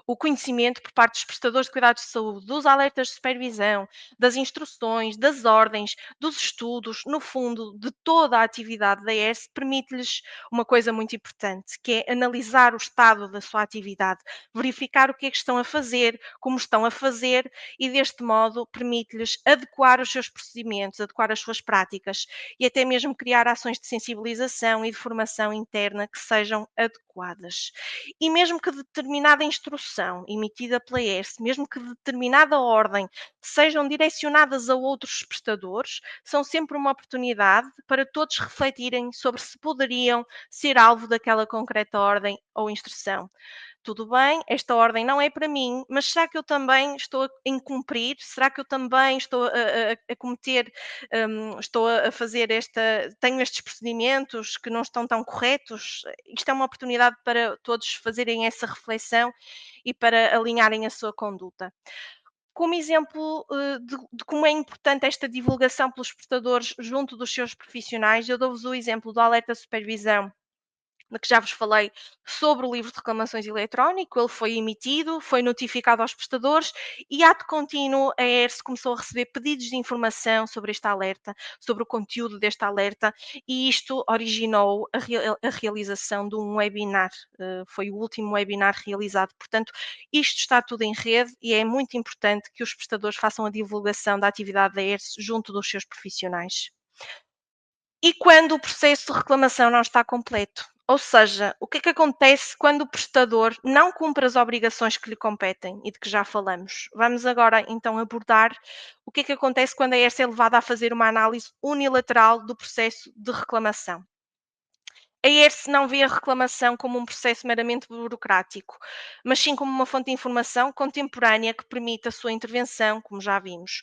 O conhecimento por parte dos prestadores de cuidados de saúde, dos alertas de supervisão, das instruções, das ordens, dos estudos, no fundo, de toda a atividade da ERSE, permite-lhes uma coisa muito importante, que é analisar o estado da sua atividade, verificar o que é que estão a fazer, como estão a fazer, e deste modo permite-lhes adequar os seus procedimentos, adequar as suas práticas e até mesmo criar ações de sensibilização e de formação interna que sejam adequadas. E mesmo que determinada instrução emitida pela ERSE, mesmo que determinada ordem sejam direcionadas a outros prestadores, são sempre uma oportunidade para todos refletirem sobre se poderiam ser alvo daquela concreta ordem ou instrução. Tudo bem, esta ordem não é para mim, mas será que eu também estou a incumprir? Será que eu também estou a cometer, estou a fazer tenho estes procedimentos que não estão tão corretos? Isto é uma oportunidade para todos fazerem essa reflexão e para alinharem a sua conduta. Como exemplo de como é importante esta divulgação pelos prestadores junto dos seus profissionais, eu dou-vos o exemplo do alerta supervisão de que já vos falei sobre o livro de reclamações eletrónico, ele foi emitido, foi notificado aos prestadores e, ato contínuo, a ERSE começou a receber pedidos de informação sobre este alerta, sobre o conteúdo deste alerta, e isto originou a realização de um webinar. Foi o último webinar realizado. Portanto, isto está tudo em rede e é muito importante que os prestadores façam a divulgação da atividade da ERSE junto dos seus profissionais. E quando o processo de reclamação não está completo? Ou seja, o que é que acontece quando o prestador não cumpre as obrigações que lhe competem e de que já falamos? Vamos agora então abordar o que é que acontece quando a ERSE é levada a fazer uma análise unilateral do processo de reclamação. A ERSE não vê a reclamação como um processo meramente burocrático, mas sim como uma fonte de informação contemporânea que permite a sua intervenção, como já vimos.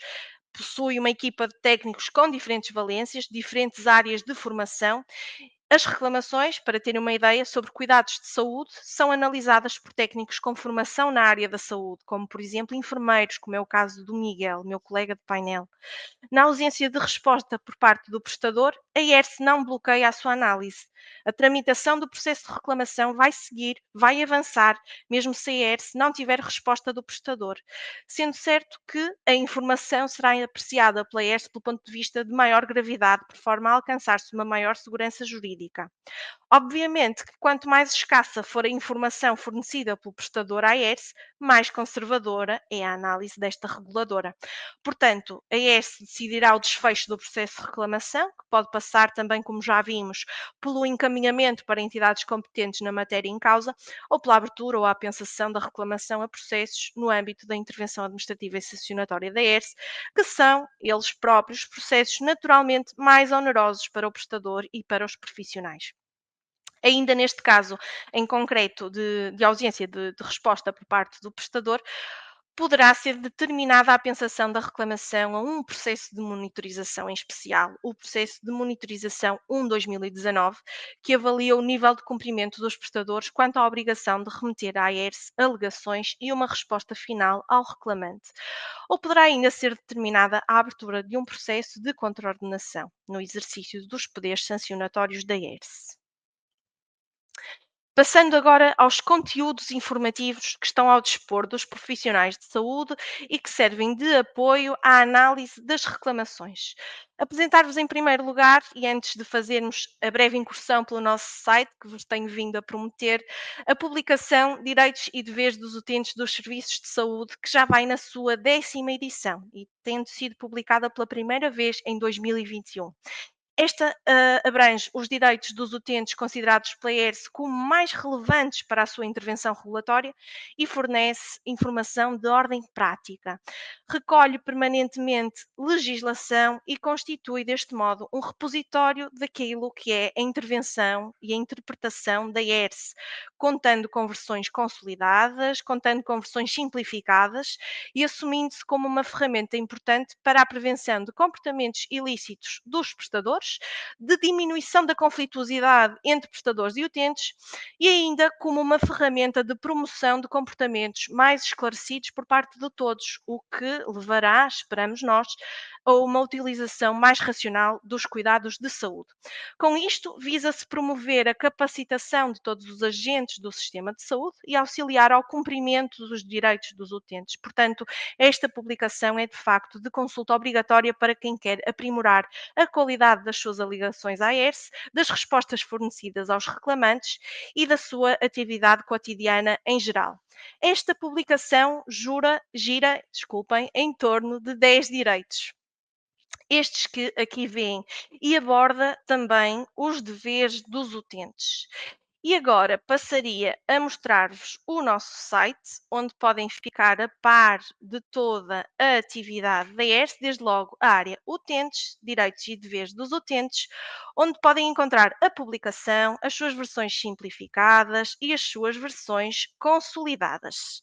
Possui uma equipa de técnicos com diferentes valências, diferentes áreas de formação. As reclamações, para terem uma ideia, sobre cuidados de saúde, são analisadas por técnicos com formação na área da saúde, como por exemplo enfermeiros, como é o caso do Miguel, meu colega de painel. Na ausência de resposta por parte do prestador, a ERSE não bloqueia a sua análise. A tramitação do processo de reclamação vai seguir, vai avançar, mesmo se a ERSE não tiver resposta do prestador, sendo certo que a informação será apreciada pela ERSE pelo ponto de vista de maior gravidade, por forma a alcançar-se uma maior segurança jurídica. Obviamente que quanto mais escassa for a informação fornecida pelo prestador à ERSE, mais conservadora é a análise desta reguladora. Portanto, a ERSE decidirá o desfecho do processo de reclamação, que pode passar também, como já vimos, pelo encaminhamento para entidades competentes na matéria em causa, ou pela abertura ou a apensação da reclamação a processos no âmbito da intervenção administrativa e sancionatória da ERSE, que são, eles próprios, processos naturalmente mais onerosos para o prestador e para os profissionais. Ainda neste caso em concreto de ausência de resposta por parte do prestador, poderá ser determinada a apensação da reclamação a um processo de monitorização em especial, o processo de monitorização 1/2019, que avalia o nível de cumprimento dos prestadores quanto à obrigação de remeter à AERS alegações e uma resposta final ao reclamante. Ou poderá ainda ser determinada a abertura de um processo de contraordenação no exercício dos poderes sancionatórios da AERS. Passando agora aos conteúdos informativos que estão ao dispor dos profissionais de saúde e que servem de apoio à análise das reclamações. Apresentar-vos em primeiro lugar, e antes de fazermos a breve incursão pelo nosso site, que vos tenho vindo a prometer, a publicação Direitos e Deveres dos Utentes dos Serviços de Saúde, que já vai na sua 10ª edição e tendo sido publicada pela primeira vez em 2021. Esta abrange os direitos dos utentes considerados pela ERS como mais relevantes para a sua intervenção regulatória e fornece informação de ordem prática. Recolhe permanentemente legislação e constitui, deste modo, um repositório daquilo que é a intervenção e a interpretação da ERS, contando com versões consolidadas, contando com versões simplificadas e assumindo-se como uma ferramenta importante para a prevenção de comportamentos ilícitos dos prestadores, de diminuição da conflituosidade entre prestadores e utentes e ainda como uma ferramenta de promoção de comportamentos mais esclarecidos por parte de todos, o que levará, esperamos nós, a uma utilização mais racional dos cuidados de saúde. Com isto, visa-se promover a capacitação de todos os agentes do sistema de saúde e auxiliar ao cumprimento dos direitos dos utentes. Portanto, esta publicação é de facto de consulta obrigatória para quem quer aprimorar a qualidade das suas alegações à ERS, das respostas fornecidas aos reclamantes e da sua atividade cotidiana em geral. Esta publicação gira, em torno de 10 direitos. Estes que aqui vêem, e aborda também os deveres dos utentes. E agora passaria a mostrar-vos o nosso site, onde podem ficar a par de toda a atividade da ERS, desde logo a área Utentes, Direitos e Deveres dos Utentes, onde podem encontrar a publicação, as suas versões simplificadas e as suas versões consolidadas.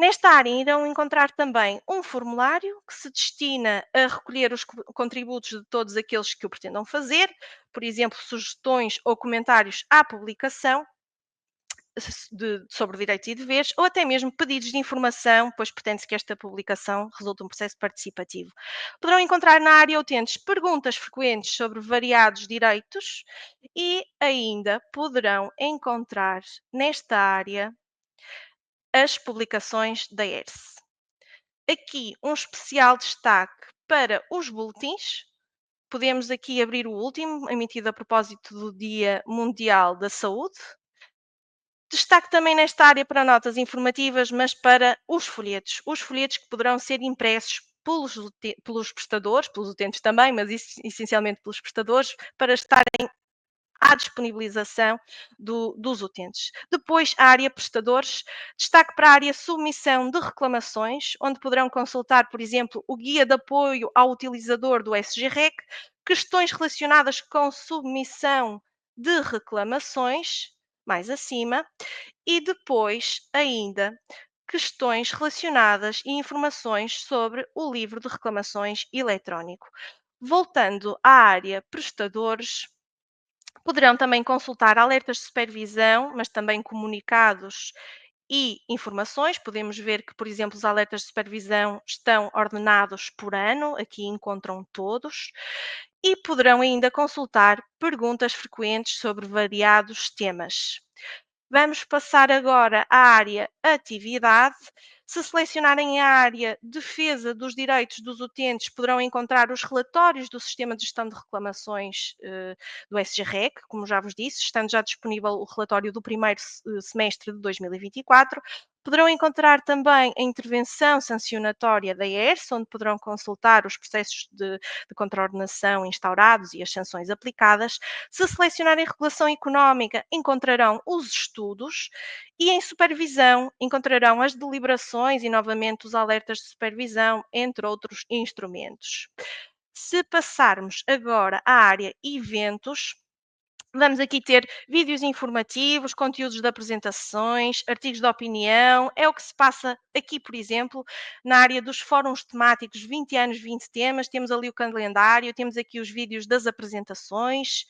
Nesta área irão encontrar também um formulário que se destina a recolher os contributos de todos aqueles que o pretendam fazer, por exemplo, sugestões ou comentários à publicação sobre direitos e deveres, ou até mesmo pedidos de informação, pois pretende-se que esta publicação resulte um processo participativo. Poderão encontrar na área utentes perguntas frequentes sobre variados direitos e ainda poderão encontrar nesta área as publicações da ERS. Aqui um especial destaque para os boletins. Podemos aqui abrir o último, emitido a propósito do Dia Mundial da Saúde. Destaque também nesta área para notas informativas, mas para os folhetos que poderão ser impressos pelos prestadores, pelos utentes também, mas essencialmente pelos prestadores, para estarem à disponibilização dos utentes. Depois, a área prestadores, destaque para a área submissão de reclamações, onde poderão consultar, por exemplo, o guia de apoio ao utilizador do SGREC, questões relacionadas com submissão de reclamações, mais acima, e depois ainda questões relacionadas e informações sobre o livro de reclamações eletrónico. Voltando à área prestadores, poderão também consultar alertas de supervisão, mas também comunicados e informações. Podemos ver que, por exemplo, os alertas de supervisão estão ordenados por ano, aqui encontram todos, e poderão ainda consultar perguntas frequentes sobre variados temas. Vamos passar agora à área atividade. Se selecionarem a área defesa dos direitos dos utentes, poderão encontrar os relatórios do Sistema de Gestão de Reclamações do SGREC, como já vos disse, estando já disponível o relatório do primeiro semestre de 2024. Poderão encontrar também a intervenção sancionatória da ERS, onde poderão consultar os processos de contraordenação instaurados e as sanções aplicadas. Se selecionarem regulação económica, encontrarão os estudos e em supervisão encontrarão as deliberações e novamente os alertas de supervisão, entre outros instrumentos. Se passarmos agora à área eventos, Vamos aqui ter vídeos informativos, conteúdos de apresentações, artigos de opinião. É o que se passa aqui, por exemplo, na área dos fóruns temáticos 20 anos, 20 temas. Temos ali o calendário, temos aqui os vídeos das apresentações.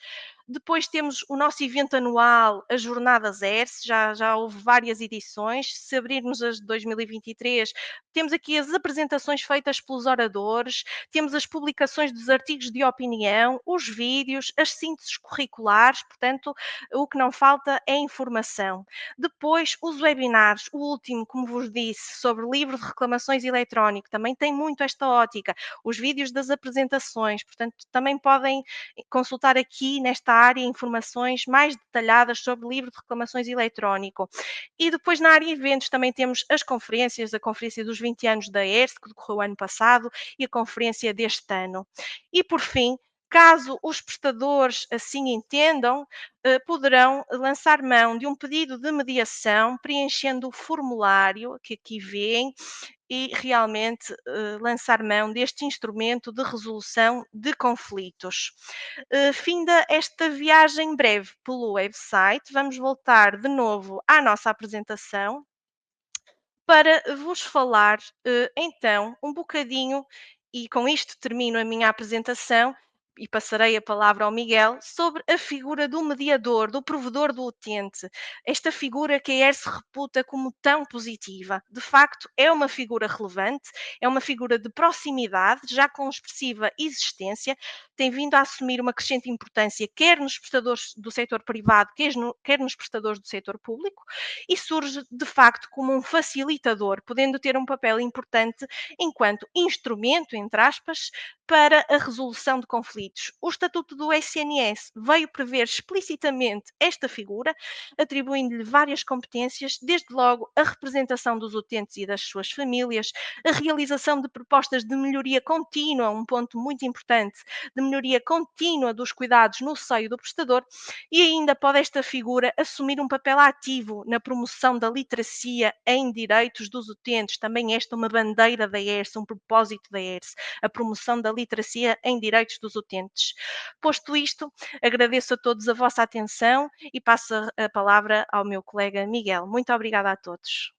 Depois temos o nosso evento anual, as Jornadas ERSE, já houve várias edições. Se abrirmos as de 2023, temos aqui as apresentações feitas pelos oradores, temos as publicações dos artigos de opinião, os vídeos, as sínteses curriculares, portanto, o que não falta é informação. Depois, os webinars, o último, como vos disse, sobre o livro de reclamações eletrónico, também tem muito esta ótica. Os vídeos das apresentações, portanto, também podem consultar aqui nesta área informações mais detalhadas sobre o livro de reclamações eletrónico. E depois na área de eventos também temos as conferências, a conferência dos 20 anos da ERSE, que decorreu ano passado, e a conferência deste ano. E por fim, caso os prestadores assim entendam, poderão lançar mão de um pedido de mediação, preenchendo o formulário que aqui vêem, e realmente lançar mão deste instrumento de resolução de conflitos. Finda esta viagem breve pelo website, vamos voltar de novo à nossa apresentação para vos falar então um bocadinho, e com isto termino a minha apresentação e passarei a palavra ao Miguel, sobre a figura do mediador, do provedor do utente. Esta figura que a ERSE reputa como tão positiva. De facto, é uma figura relevante, é uma figura de proximidade, já com expressiva existência, tem vindo a assumir uma crescente importância, quer nos prestadores do setor privado, quer nos prestadores do setor público, e surge de facto como um facilitador, podendo ter um papel importante enquanto instrumento, entre aspas, para a resolução de conflitos. O Estatuto do SNS veio prever explicitamente esta figura, atribuindo-lhe várias competências, desde logo a representação dos utentes e das suas famílias, a realização de propostas de melhoria contínua, um ponto muito importante, de melhoria contínua dos cuidados no seio do prestador, e ainda pode esta figura assumir um papel ativo na promoção da literacia em direitos dos utentes. Também esta é uma bandeira da ERSE, um propósito da ERSE, a promoção da literacia em direitos dos utentes. Posto isto, agradeço a todos a vossa atenção e passo a palavra ao meu colega Miguel. Muito obrigada a todos.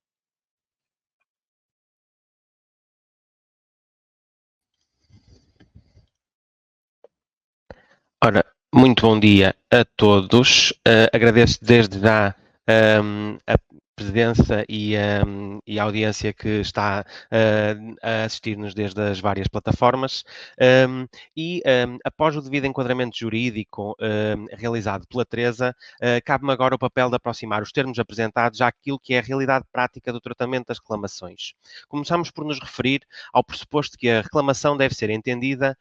Ora, muito bom dia a todos. Agradeço desde já a presença e a audiência que está a assistir-nos desde as várias plataformas. Após o devido enquadramento jurídico realizado pela Teresa, cabe-me agora o papel de aproximar os termos apresentados àquilo que é a realidade prática do tratamento das reclamações. Começamos por nos referir ao pressuposto que a reclamação deve ser entendida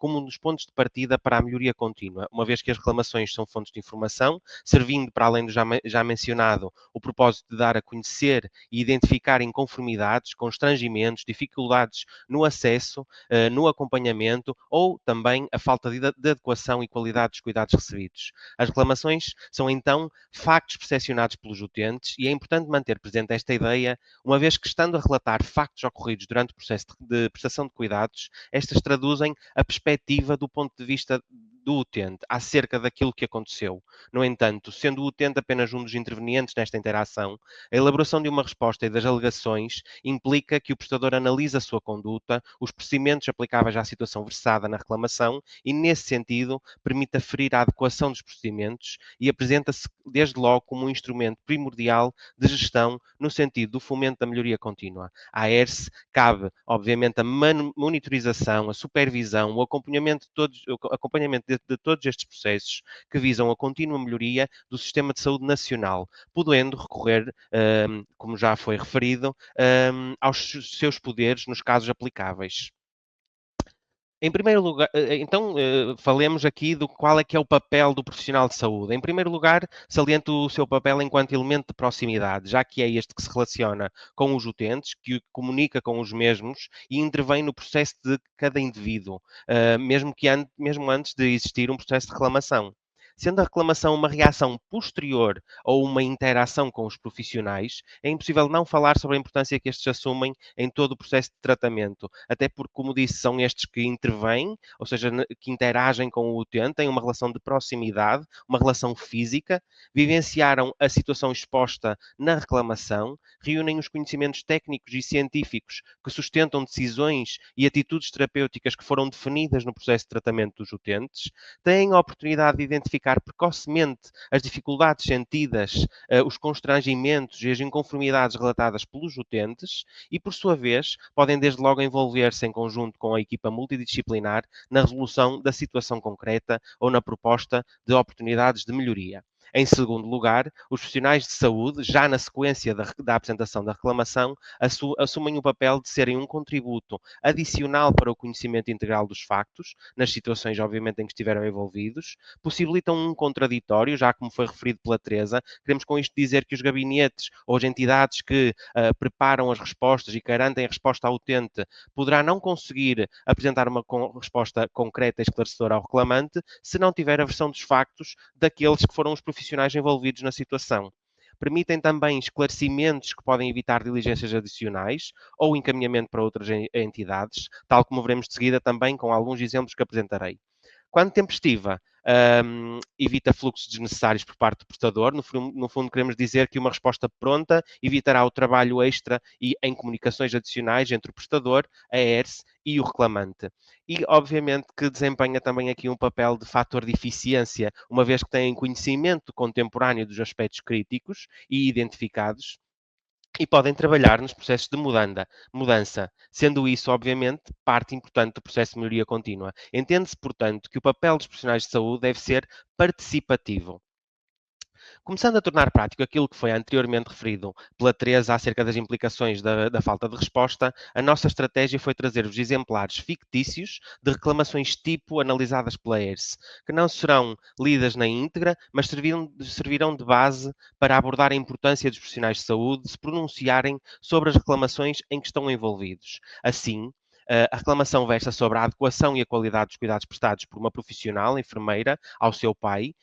como um dos pontos de partida para a melhoria contínua, uma vez que as reclamações são fontes de informação, servindo, para além do já mencionado, o propósito de dar a conhecer e identificar inconformidades, constrangimentos, dificuldades no acesso, no acompanhamento ou também a falta de adequação e qualidade dos cuidados recebidos. As reclamações são, então, factos percepcionados pelos utentes e é importante manter presente esta ideia, uma vez que, estando a relatar factos ocorridos durante o processo de prestação de cuidados, estas traduzem a perspectiva do ponto de vista do utente acerca daquilo que aconteceu. No entanto, sendo o utente apenas um dos intervenientes nesta interação, a elaboração de uma resposta e das alegações implica que o prestador analisa a sua conduta, os procedimentos aplicáveis à situação versada na reclamação e, nesse sentido, permite aferir a adequação dos procedimentos e apresenta-se desde logo como um instrumento primordial de gestão no sentido do fomento da melhoria contínua. À ERSE cabe, obviamente, a monitorização, a supervisão, o acompanhamento de todos estes processos que visam a contínua melhoria do sistema de saúde nacional, podendo recorrer, como já foi referido, aos seus poderes nos casos aplicáveis. Em primeiro lugar, então, falemos aqui do qual é que é o papel do profissional de saúde. Em primeiro lugar, saliento o seu papel enquanto elemento de proximidade, já que é este que se relaciona com os utentes, que comunica com os mesmos e intervém no processo de cada indivíduo, mesmo antes de existir um processo de reclamação. Sendo a reclamação uma reação posterior ou uma interação com os profissionais, é impossível não falar sobre a importância que estes assumem em todo o processo de tratamento, até porque, como disse, são estes que intervêm, ou seja, que interagem com o utente, têm uma relação de proximidade, uma relação física, vivenciaram a situação exposta na reclamação, reúnem os conhecimentos técnicos e científicos que sustentam decisões e atitudes terapêuticas que foram definidas no processo de tratamento dos utentes, têm a oportunidade de identificar precocemente as dificuldades sentidas, os constrangimentos e as inconformidades relatadas pelos utentes e, por sua vez, podem desde logo envolver-se em conjunto com a equipa multidisciplinar na resolução da situação concreta ou na proposta de oportunidades de melhoria. Em segundo lugar, os profissionais de saúde, já na sequência da apresentação da reclamação, assumem o papel de serem um contributo adicional para o conhecimento integral dos factos, nas situações, obviamente, em que estiveram envolvidos, possibilitam um contraditório, já como foi referido pela Teresa. Queremos com isto dizer que os gabinetes ou as entidades que preparam as respostas e garantem a resposta ao utente poderá não conseguir apresentar uma resposta concreta e esclarecedora ao reclamante se não tiver a versão dos factos daqueles que foram os profissionais envolvidos na situação. Permitem também esclarecimentos que podem evitar diligências adicionais ou encaminhamento para outras entidades, tal como veremos de seguida também com alguns exemplos que apresentarei. Quando tempestiva, evita fluxos desnecessários por parte do prestador. No fundo, queremos dizer que uma resposta pronta evitará o trabalho extra e em comunicações adicionais entre o prestador, a ERS e o reclamante. E, obviamente, que desempenha também aqui um papel de fator de eficiência, uma vez que têm conhecimento contemporâneo dos aspectos críticos e identificados, e podem trabalhar nos processos de mudança, sendo isso, obviamente, parte importante do processo de melhoria contínua. Entende-se, portanto, que o papel dos profissionais de saúde deve ser participativo. Começando a tornar prático aquilo que foi anteriormente referido pela Teresa acerca das implicações da falta de resposta, a nossa estratégia foi trazer-vos exemplares fictícios de reclamações tipo analisadas pela ERSE, que não serão lidas na íntegra, mas servirão de base para abordar a importância dos profissionais de saúde se pronunciarem sobre as reclamações em que estão envolvidos. Assim, a reclamação versa sobre a adequação e a qualidade dos cuidados prestados por uma profissional, enfermeira, ao seu pai,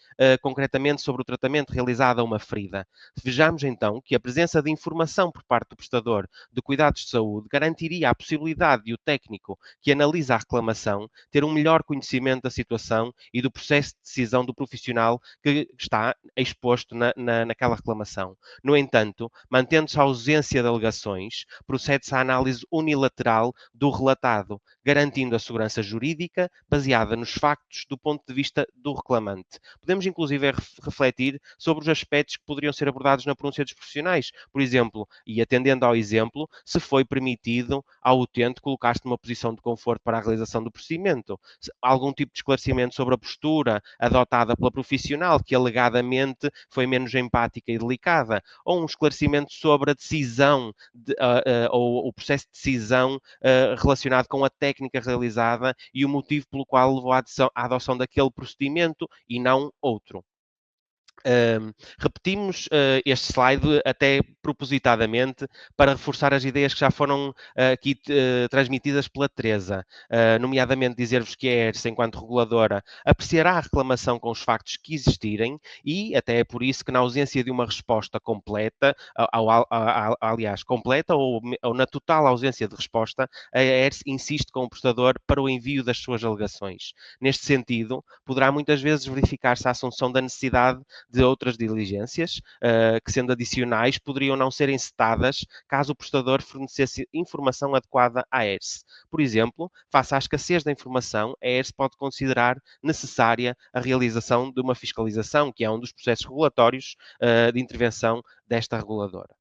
concretamente sobre o tratamento realizado a uma ferida. Vejamos então que a presença de informação por parte do prestador de cuidados de saúde garantiria a possibilidade de o técnico que analisa a reclamação ter um melhor conhecimento da situação e do processo de decisão do profissional que está exposto naquela reclamação. No entanto, mantendo-se a ausência de alegações, procede-se à análise unilateral do relatado, garantindo a segurança jurídica baseada nos factos do ponto de vista do reclamante. Podemos, inclusive, refletir sobre os aspectos que poderiam ser abordados na pronúncia dos profissionais. Por exemplo, e atendendo ao exemplo, se foi permitido ao utente colocar-se numa posição de conforto para a realização do procedimento. Algum tipo de esclarecimento sobre a postura adotada pela profissional, que alegadamente foi menos empática e delicada, ou um esclarecimento sobre a decisão ou o processo de decisão relacionado com a técnica realizada e o motivo pelo qual levou à adoção daquele procedimento e não outro. Repetimos este slide até propositadamente para reforçar as ideias que já foram aqui transmitidas pela Teresa, nomeadamente dizer-vos que a ERSE, enquanto reguladora, apreciará a reclamação com os factos que existirem e até é por isso que na ausência de uma resposta completa, aliás, completa ou na total ausência de resposta, a ERSE insiste com o prestador para o envio das suas alegações. Neste sentido, poderá muitas vezes verificar-se a assunção da necessidade de outras diligências, que sendo adicionais, poderiam não ser encetadas caso o prestador fornecesse informação adequada à ERSE. Por exemplo, face à escassez da informação, a ERSE pode considerar necessária a realização de uma fiscalização, que é um dos processos regulatórios de intervenção desta reguladora.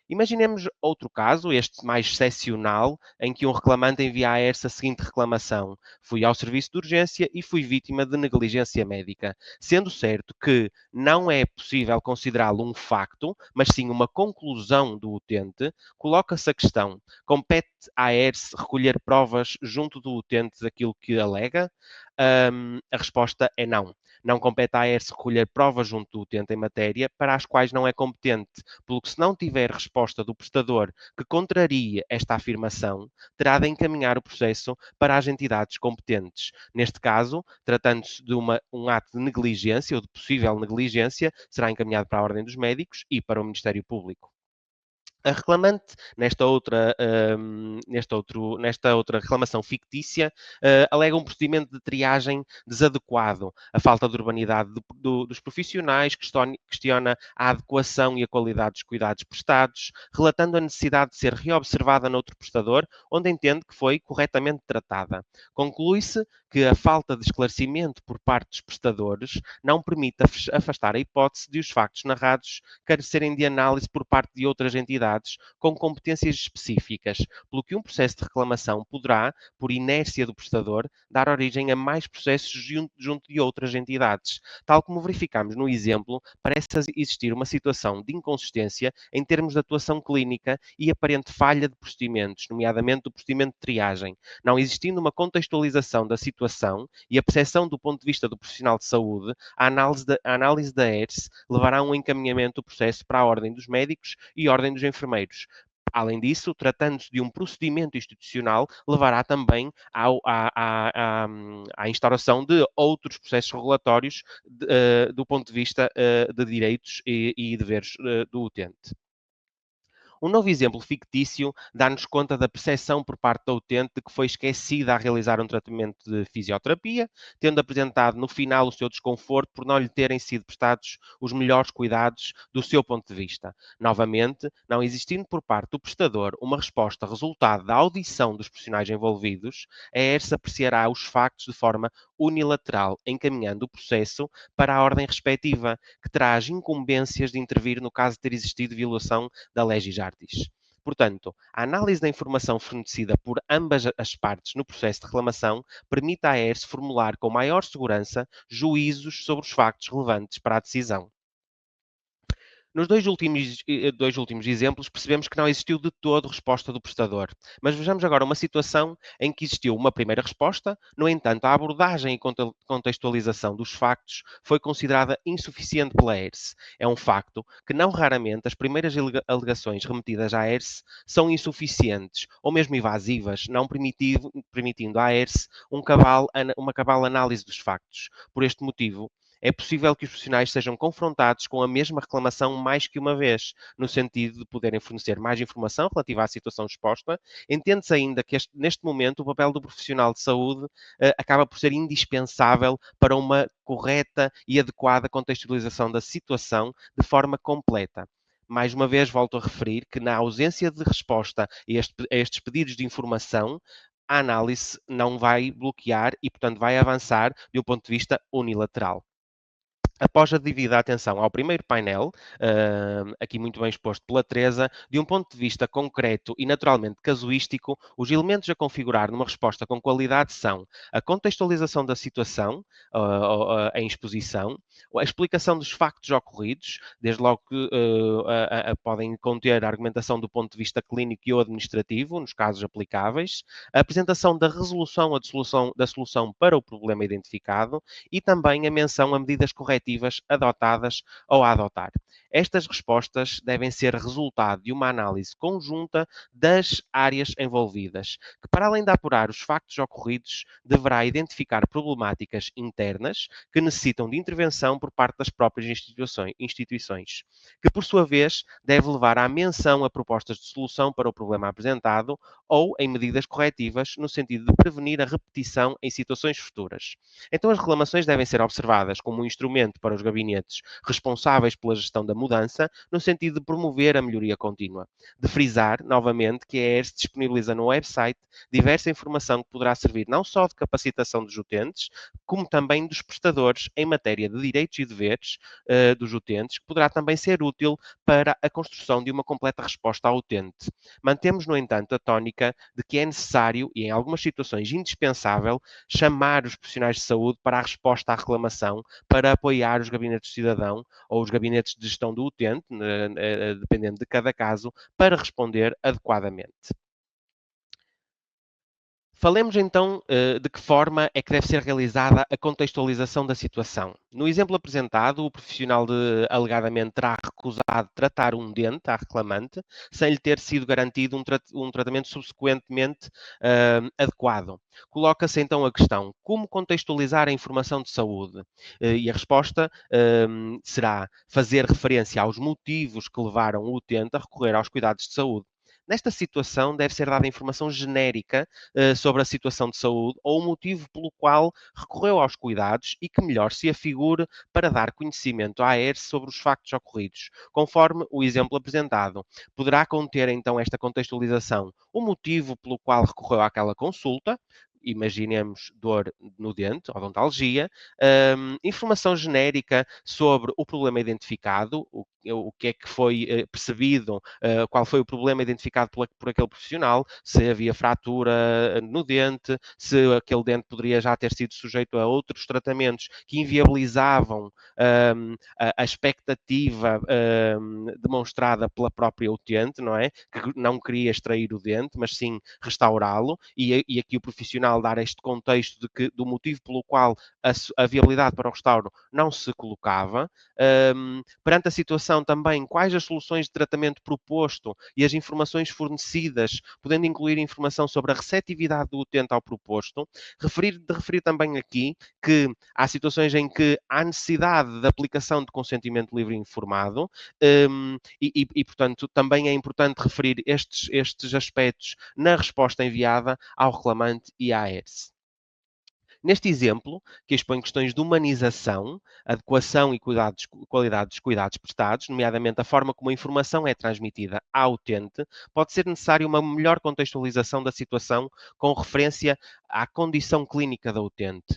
Imaginemos outro caso, este mais excepcional, em que um reclamante envia à ERSE a seguinte reclamação: fui ao serviço de urgência e fui vítima de negligência médica. Sendo certo que não é possível considerá-lo um facto, mas sim uma conclusão do utente, coloca-se a questão: compete à ERSE recolher provas junto do utente daquilo que alega? A resposta é não. Não compete à AERS recolher provas junto do utente em matéria para as quais não é competente, pelo que se não tiver resposta do prestador que contrarie esta afirmação, terá de encaminhar o processo para as entidades competentes. Neste caso, tratando-se de um ato de negligência ou de possível negligência, será encaminhado para a Ordem dos Médicos e para o Ministério Público. A reclamante, nesta outra reclamação fictícia, alega um procedimento de triagem desadequado, a falta de urbanidade dos profissionais, questiona a adequação e a qualidade dos cuidados prestados, relatando a necessidade de ser reobservada noutro prestador, onde entende que foi corretamente tratada. Conclui-se que a falta de esclarecimento por parte dos prestadores não permite afastar a hipótese de os factos narrados carecerem de análise por parte de outras entidades com competências específicas, pelo que um processo de reclamação poderá, por inércia do prestador, dar origem a mais processos junto de outras entidades. Tal como verificamos no exemplo, parece existir uma situação de inconsistência em termos de atuação clínica e aparente falha de procedimentos, nomeadamente do procedimento de triagem, não existindo uma contextualização da situação e a percepção do ponto de vista do profissional de saúde, a análise da ERS levará a um encaminhamento do processo para a Ordem dos Médicos e Ordem dos Enfermeiros. Além disso, tratando-se de um procedimento institucional, levará também à instauração de outros processos regulatórios do ponto de vista de direitos e deveres do utente. Um novo exemplo fictício dá-nos conta da percepção por parte da utente de que foi esquecida a realizar um tratamento de fisioterapia, tendo apresentado no final o seu desconforto por não lhe terem sido prestados os melhores cuidados do seu ponto de vista. Novamente, não existindo por parte do prestador uma resposta resultado da audição dos profissionais envolvidos, a ERS apreciará os factos de forma unilateral, encaminhando o processo para a ordem respectiva, que terá as incumbências de intervir no caso de ter existido violação da Legis Artis. Portanto, a análise da informação fornecida por ambas as partes no processo de reclamação permite à ERS formular com maior segurança juízos sobre os factos relevantes para a decisão. Nos dois últimos exemplos, percebemos que não existiu de todo resposta do prestador. Mas vejamos agora uma situação em que existiu uma primeira resposta, no entanto, a abordagem e contextualização dos factos foi considerada insuficiente pela ERS. É um facto que, não raramente, as primeiras alegações remetidas à ERS são insuficientes ou mesmo evasivas, não permitindo à ERS uma cabal análise dos factos. Por este motivo, é possível que os profissionais sejam confrontados com a mesma reclamação mais que uma vez, no sentido de poderem fornecer mais informação relativa à situação exposta. Entende-se ainda que neste momento o papel do profissional de saúde acaba por ser indispensável para uma correta e adequada contextualização da situação de forma completa. Mais uma vez, volto a referir que na ausência de resposta a estes pedidos de informação, a análise não vai bloquear e, portanto, vai avançar de um ponto de vista unilateral. Após a devida atenção ao primeiro painel, aqui muito bem exposto pela Teresa, de um ponto de vista concreto e naturalmente casuístico, os elementos a configurar numa resposta com qualidade são a contextualização da situação em exposição, a explicação dos factos ocorridos, desde logo que podem conter a argumentação do ponto de vista clínico e ou administrativo, nos casos aplicáveis, a apresentação da resolução da solução para o problema identificado e também a menção a medidas corretivas adotadas ou a adotar. Estas respostas devem ser resultado de uma análise conjunta das áreas envolvidas, que, para além de apurar os factos ocorridos, deverá identificar problemáticas internas que necessitam de intervenção por parte das próprias instituições, que, por sua vez, deve levar à menção a propostas de solução para o problema apresentado ou em medidas corretivas no sentido de prevenir a repetição em situações futuras. Então, as reclamações devem ser observadas como um instrumento para os gabinetes responsáveis pela gestão da mudança, no sentido de promover a melhoria contínua. De frisar, novamente, que a ERS disponibiliza no website diversa informação que poderá servir não só de capacitação dos utentes, como também dos prestadores em matéria de direitos e deveres dos utentes, que poderá também ser útil para a construção de uma completa resposta ao utente. Mantemos, no entanto, a tónica de que é necessário, e em algumas situações indispensável, chamar os profissionais de saúde para a resposta à reclamação, para apoiar os gabinetes de cidadão ou os gabinetes de gestão do utente, dependendo de cada caso, para responder adequadamente. Falemos então de que forma é que deve ser realizada a contextualização da situação. No exemplo apresentado, o profissional alegadamente terá recusado tratar um dente à reclamante, sem lhe ter sido garantido um tratamento subsequentemente adequado. Coloca-se então a questão: como contextualizar a informação de saúde? E a resposta será fazer referência aos motivos que levaram o utente a recorrer aos cuidados de saúde. Nesta situação, deve ser dada informação genérica sobre a situação de saúde ou o motivo pelo qual recorreu aos cuidados e que melhor se afigure para dar conhecimento à AERS sobre os factos ocorridos, conforme o exemplo apresentado. Poderá conter então esta contextualização o motivo pelo qual recorreu àquela consulta, imaginemos dor no dente, odontalgia, informação genérica sobre o problema identificado, o que é que foi percebido, qual foi o problema identificado por aquele profissional, se havia fratura no dente, se aquele dente poderia já ter sido sujeito a outros tratamentos que inviabilizavam a expectativa demonstrada pela própria utente, não é? Que não queria extrair o dente, mas sim restaurá-lo, e aqui o profissional dar este contexto do motivo pelo qual a viabilidade para o restauro não se colocava. Perante a situação também, quais as soluções de tratamento proposto e as informações fornecidas, podendo incluir informação sobre a receptividade do utente ao proposto. Referir também aqui que há situações em que há necessidade de aplicação de consentimento livre e informado portanto, também é importante referir estes aspectos na resposta enviada ao reclamante e à AERS. Neste exemplo, que expõe questões de humanização, adequação e qualidade dos cuidados prestados, nomeadamente a forma como a informação é transmitida ao utente, pode ser necessário uma melhor contextualização da situação com referência à condição clínica da utente,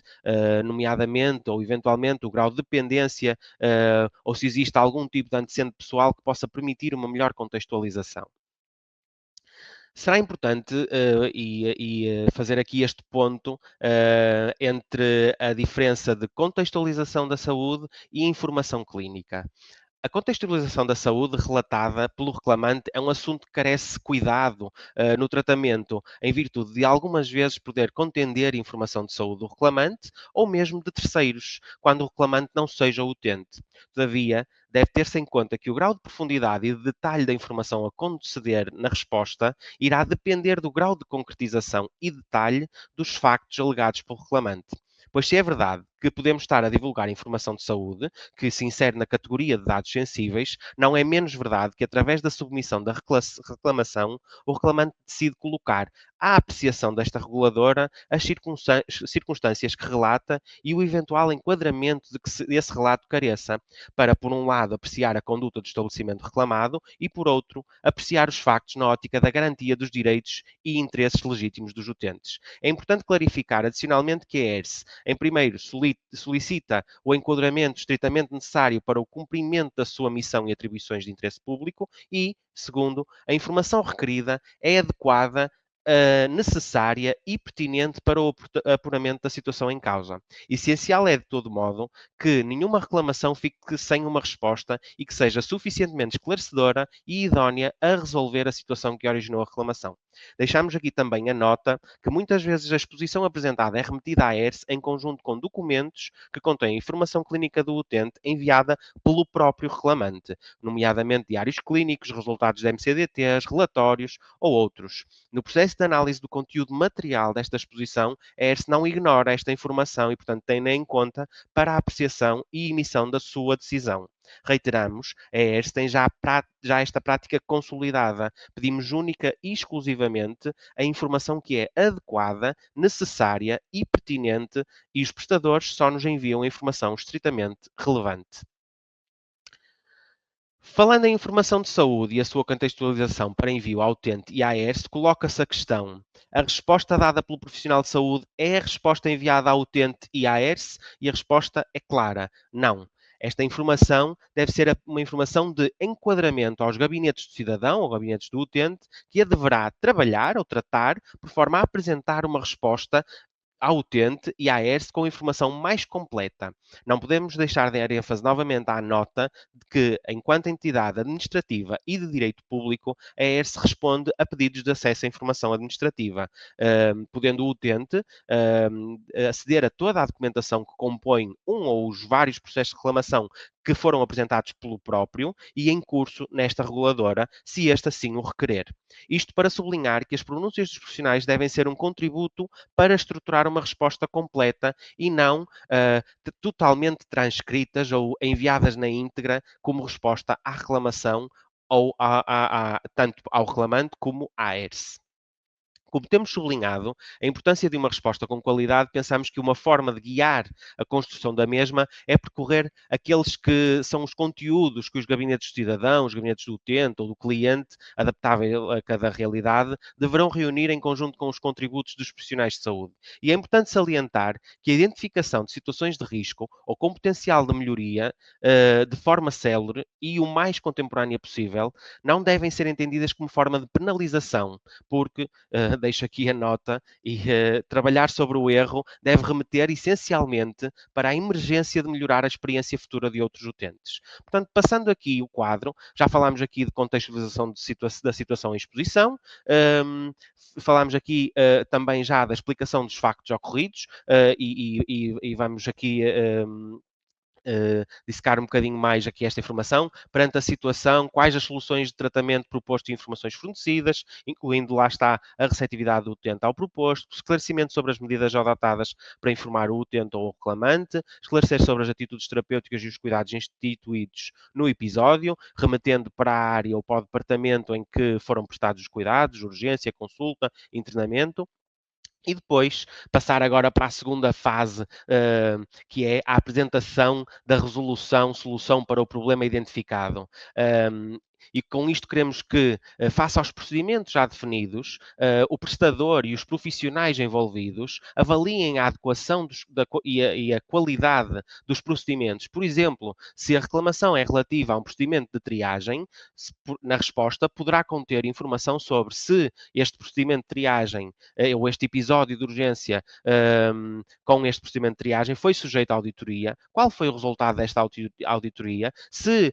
nomeadamente ou eventualmente o grau de dependência ou se existe algum tipo de antecedente pessoal que possa permitir uma melhor contextualização. Será importante fazer aqui este ponto entre a diferença de contextualização da saúde e informação clínica. A contextualização da saúde relatada pelo reclamante é um assunto que carece cuidado no tratamento, em virtude de algumas vezes poder contender informação de saúde do reclamante ou mesmo de terceiros, quando o reclamante não seja o utente. Todavia, deve ter-se em conta que o grau de profundidade e de detalhe da informação a conceder na resposta irá depender do grau de concretização e detalhe dos factos alegados pelo reclamante. Pois se é verdade que podemos estar a divulgar informação de saúde, que se insere na categoria de dados sensíveis, não é menos verdade que, através da submissão da reclamação, o reclamante decide colocar à apreciação desta reguladora as circunstâncias que relata e o eventual enquadramento de que esse relato careça, para, por um lado, apreciar a conduta do estabelecimento reclamado e, por outro, apreciar os factos na ótica da garantia dos direitos e interesses legítimos dos utentes. É importante clarificar, adicionalmente, que a ERSE, em primeiro, solicita o enquadramento estritamente necessário para o cumprimento da sua missão e atribuições de interesse público e, segundo, a informação requerida é adequada, necessária e pertinente para o apuramento da situação em causa. Essencial é, de todo modo, que nenhuma reclamação fique sem uma resposta e que seja suficientemente esclarecedora e idónea a resolver a situação que originou a reclamação. Deixamos aqui também a nota que muitas vezes a exposição apresentada é remetida à ERSE em conjunto com documentos que contêm informação clínica do utente enviada pelo próprio reclamante, nomeadamente diários clínicos, resultados de MCDTs, relatórios ou outros. No processo de análise do conteúdo material desta exposição, a ERSE não ignora esta informação e, portanto, tem-na em conta para a apreciação e emissão da sua decisão. Reiteramos, a ERSE tem já esta prática consolidada. Pedimos única e exclusivamente a informação que é adequada, necessária e pertinente e os prestadores só nos enviam a informação estritamente relevante. Falando em informação de saúde e a sua contextualização para envio ao utente e à ERSE, coloca-se a questão: a resposta dada pelo profissional de saúde é a resposta enviada ao utente e à ERSE? E a resposta é clara: não. Esta informação deve ser uma informação de enquadramento aos gabinetes do cidadão ou gabinetes do utente, que a deverá trabalhar ou tratar por forma a apresentar uma resposta ao utente e à ERS com informação mais completa. Não podemos deixar de dar ênfase novamente à nota de que, enquanto entidade administrativa e de direito público, a ERS responde a pedidos de acesso à informação administrativa, podendo o utente aceder a toda a documentação que compõe um ou os vários processos de reclamação que foram apresentados pelo próprio e em curso nesta reguladora, se este assim o requerer. Isto para sublinhar que as pronúncias dos profissionais devem ser um contributo para estruturar uma resposta completa e não totalmente transcritas ou enviadas na íntegra como resposta à reclamação ou tanto ao reclamante como à ERS. Como temos sublinhado a importância de uma resposta com qualidade, pensamos que uma forma de guiar a construção da mesma é percorrer aqueles que são os conteúdos que os gabinetes do cidadão, os gabinetes do utente ou do cliente, adaptável a cada realidade, deverão reunir em conjunto com os contributos dos profissionais de saúde. E é importante salientar que a identificação de situações de risco ou com potencial de melhoria de forma célere e o mais contemporânea possível não devem ser entendidas como forma de penalização, porque deixo aqui a nota, e trabalhar sobre o erro deve remeter essencialmente para a emergência de melhorar a experiência futura de outros utentes. Portanto, passando aqui o quadro, já falámos aqui de contextualização da situação em exposição, falámos aqui também já da explicação dos factos ocorridos e vamos aqui dissecar um bocadinho mais aqui esta informação, perante a situação, quais as soluções de tratamento proposto e informações fornecidas, incluindo, lá está, a receptividade do utente ao proposto, esclarecimento sobre as medidas adotadas para informar o utente ou o reclamante, esclarecer sobre as atitudes terapêuticas e os cuidados instituídos no episódio, remetendo para a área ou para o departamento em que foram prestados os cuidados, urgência, consulta, internamento. E depois passar agora para a segunda fase, que é a apresentação da resolução, solução para o problema identificado. E com isto queremos que, face aos procedimentos já definidos, o prestador e os profissionais envolvidos avaliem a adequação e a qualidade dos procedimentos. Por exemplo, se a reclamação é relativa a um procedimento de triagem, na resposta poderá conter informação sobre se este procedimento de triagem ou este episódio de urgência com este procedimento de triagem foi sujeito à auditoria, qual foi o resultado desta auditoria, se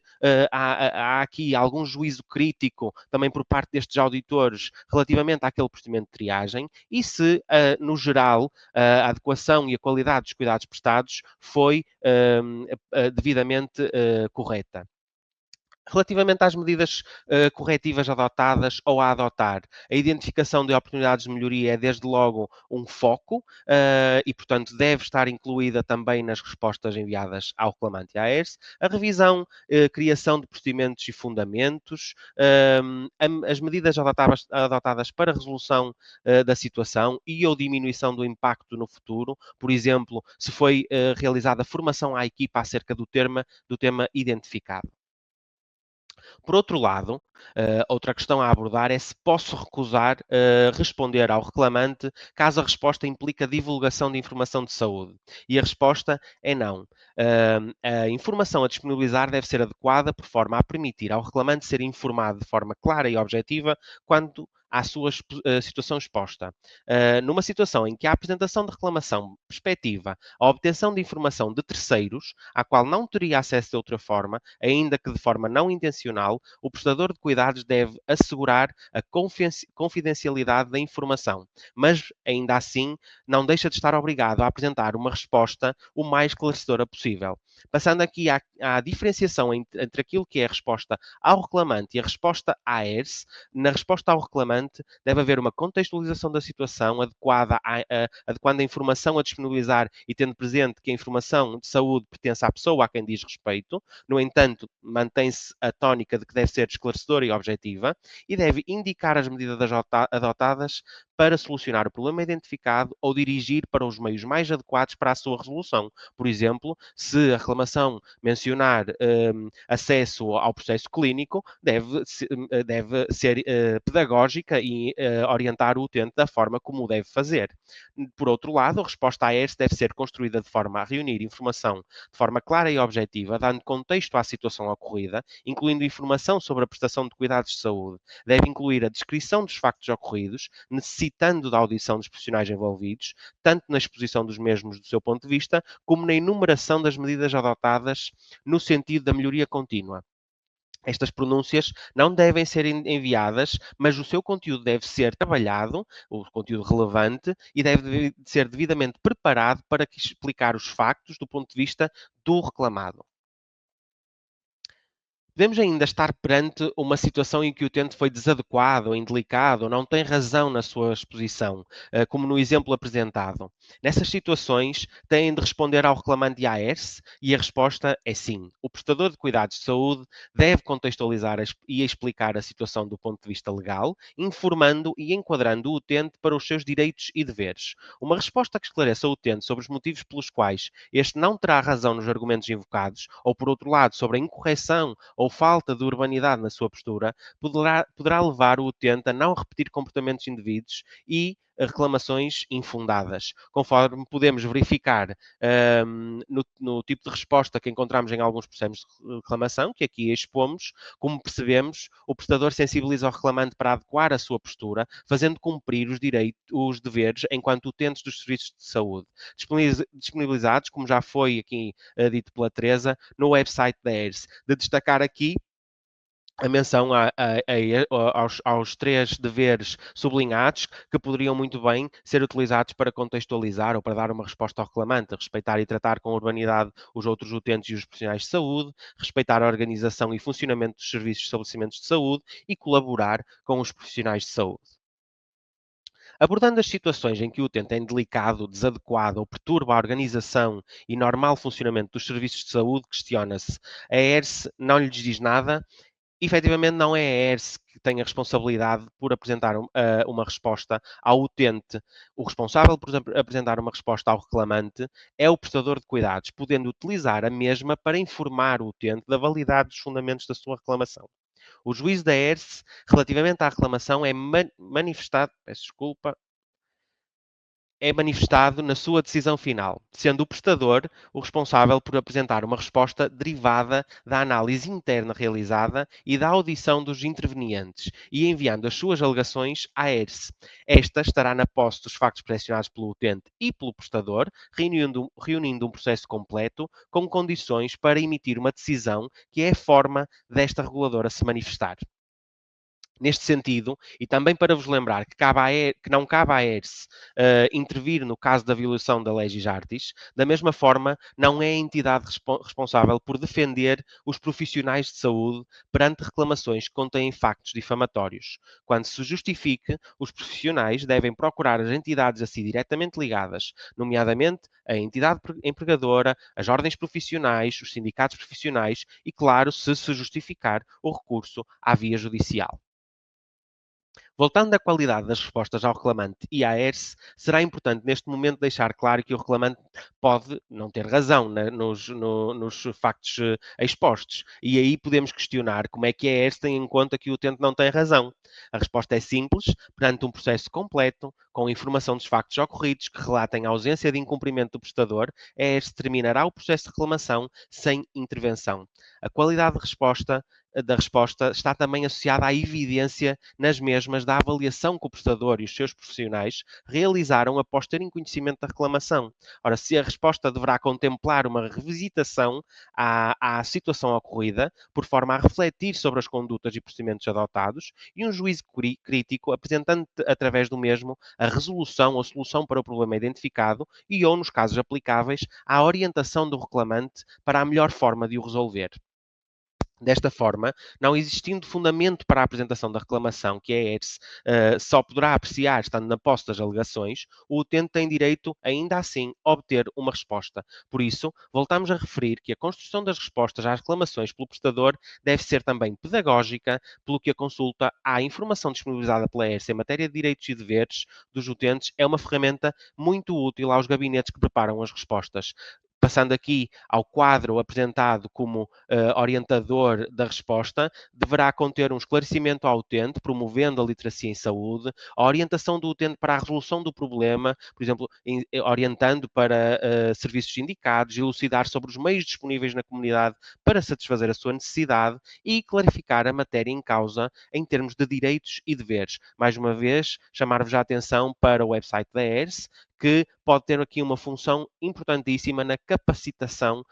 há aqui algum juízo crítico também por parte destes auditores relativamente àquele procedimento de triagem e se, no geral, a adequação e a qualidade dos cuidados prestados foi devidamente correta. Relativamente às medidas corretivas adotadas ou a adotar, a identificação de oportunidades de melhoria é desde logo um foco e, portanto, deve estar incluída também nas respostas enviadas ao reclamante e à ERS. A revisão, criação de procedimentos e fundamentos, as medidas adotadas para a resolução da situação e ou diminuição do impacto no futuro, por exemplo, se foi realizada formação à equipa acerca do tema identificado. Por outro lado, outra questão a abordar é se posso recusar responder ao reclamante caso a resposta implica divulgação de informação de saúde. E a resposta é não. A informação a disponibilizar deve ser adequada por forma a permitir ao reclamante ser informado de forma clara e objetiva quando à sua situação exposta. Numa situação em que a apresentação de reclamação perspectiva a obtenção de informação de terceiros, à qual não teria acesso de outra forma, ainda que de forma não intencional, o prestador de cuidados deve assegurar a confidencialidade da informação, mas ainda assim não deixa de estar obrigado a apresentar uma resposta o mais esclarecedora possível. Passando aqui à diferenciação entre aquilo que é a resposta ao reclamante e a resposta à ERS, na resposta ao reclamante deve haver uma contextualização da situação adequando a informação a disponibilizar e tendo presente que a informação de saúde pertence à pessoa a quem diz respeito. No entanto, mantém-se a tónica de que deve ser esclarecedora e objetiva e deve indicar as medidas adotadas para solucionar o problema identificado ou dirigir para os meios mais adequados para a sua resolução. Por exemplo, se a reclamação mencionar acesso ao processo clínico, deve ser pedagógica técnica e orientar o utente da forma como o deve fazer. Por outro lado, a resposta à ERS deve ser construída de forma a reunir informação de forma clara e objetiva, dando contexto à situação ocorrida, incluindo informação sobre a prestação de cuidados de saúde. Deve incluir a descrição dos factos ocorridos, necessitando da audição dos profissionais envolvidos, tanto na exposição dos mesmos do seu ponto de vista, como na enumeração das medidas adotadas no sentido da melhoria contínua. Estas pronúncias não devem ser enviadas, mas o seu conteúdo deve ser trabalhado, o conteúdo relevante, e deve ser devidamente preparado para explicar os factos do ponto de vista do reclamado. Podemos ainda estar perante uma situação em que o utente foi desadequado ou indelicado ou não tem razão na sua exposição, como no exemplo apresentado. Nessas situações, têm de responder ao reclamante AERS e a resposta é sim. O prestador de cuidados de saúde deve contextualizar e explicar a situação do ponto de vista legal, informando e enquadrando o utente para os seus direitos e deveres. Uma resposta que esclareça o utente sobre os motivos pelos quais este não terá razão nos argumentos invocados, ou por outro lado, sobre a incorreção ou falta de urbanidade na sua postura, poderá levar o utente a não repetir comportamentos indevidos e reclamações infundadas. Conforme podemos verificar no tipo de resposta que encontramos em alguns processos de reclamação, que aqui expomos, como percebemos, o prestador sensibiliza o reclamante para adequar a sua postura, fazendo cumprir os direitos, os deveres enquanto utentes dos serviços de saúde, disponibilizados, como já foi aqui dito pela Teresa, no website da ERS. De destacar aqui a menção aos três deveres sublinhados que poderiam muito bem ser utilizados para contextualizar ou para dar uma resposta ao reclamante: respeitar e tratar com urbanidade os outros utentes e os profissionais de saúde, respeitar a organização e funcionamento dos serviços de estabelecimentos de saúde e colaborar com os profissionais de saúde. Abordando as situações em que o utente é indelicado, desadequado ou perturba a organização e normal funcionamento dos serviços de saúde, questiona-se: a ERS não lhes diz nada? Efetivamente, não é a ERS que tem a responsabilidade por apresentar uma resposta ao utente. O responsável por apresentar uma resposta ao reclamante é o prestador de cuidados, podendo utilizar a mesma para informar o utente da validade dos fundamentos da sua reclamação. O juízo da ERS, relativamente à reclamação, é manifestado, peço desculpa, é manifestado na sua decisão final, sendo o prestador o responsável por apresentar uma resposta derivada da análise interna realizada e da audição dos intervenientes e enviando as suas alegações à ERS. Esta estará na posse dos factos pressionados pelo utente e pelo prestador, reunindo um processo completo com condições para emitir uma decisão que é a forma desta reguladora se manifestar. Neste sentido, e também para vos lembrar que não cabe à ERS intervir no caso da violação da Legis Artis, da mesma forma, não é a entidade responsável por defender os profissionais de saúde perante reclamações que contêm factos difamatórios. Quando se justifique, os profissionais devem procurar as entidades a si diretamente ligadas, nomeadamente a entidade empregadora, as ordens profissionais, os sindicatos profissionais e, claro, se justificar, o recurso à via judicial. Voltando à qualidade das respostas ao reclamante e à ERS, será importante neste momento deixar claro que o reclamante pode não ter razão nos factos expostos. E aí podemos questionar como é que a ERS tem em conta que o utente não tem razão. A resposta é simples: perante um processo completo, com informação dos factos ocorridos que relatem a ausência de incumprimento do prestador, a ERS terminará o processo de reclamação sem intervenção. A qualidade da resposta está também associada à evidência nas mesmas da avaliação que o prestador e os seus profissionais realizaram após terem conhecimento da reclamação. Ora, se a resposta deverá contemplar uma revisitação à situação ocorrida, por forma a refletir sobre as condutas e procedimentos adotados, e um juízo crítico, apresentando através do mesmo a resolução ou solução para o problema identificado e ou, nos casos aplicáveis, a orientação do reclamante para a melhor forma de o resolver. Desta forma, não existindo fundamento para a apresentação da reclamação que a ERS só poderá apreciar estando na posse das alegações, o utente tem direito, ainda assim, a obter uma resposta. Por isso, voltamos a referir que a construção das respostas às reclamações pelo prestador deve ser também pedagógica, pelo que a consulta à informação disponibilizada pela ERS em matéria de direitos e deveres dos utentes é uma ferramenta muito útil aos gabinetes que preparam as respostas. Passando aqui ao quadro apresentado como orientador da resposta, deverá conter um esclarecimento ao utente, promovendo a literacia em saúde, a orientação do utente para a resolução do problema, por exemplo, orientando para serviços indicados, elucidar sobre os meios disponíveis na comunidade para satisfazer a sua necessidade e clarificar a matéria em causa em termos de direitos e deveres. Mais uma vez, chamar-vos a atenção para o website da ERSE, que pode ter aqui uma função importantíssima na capacitação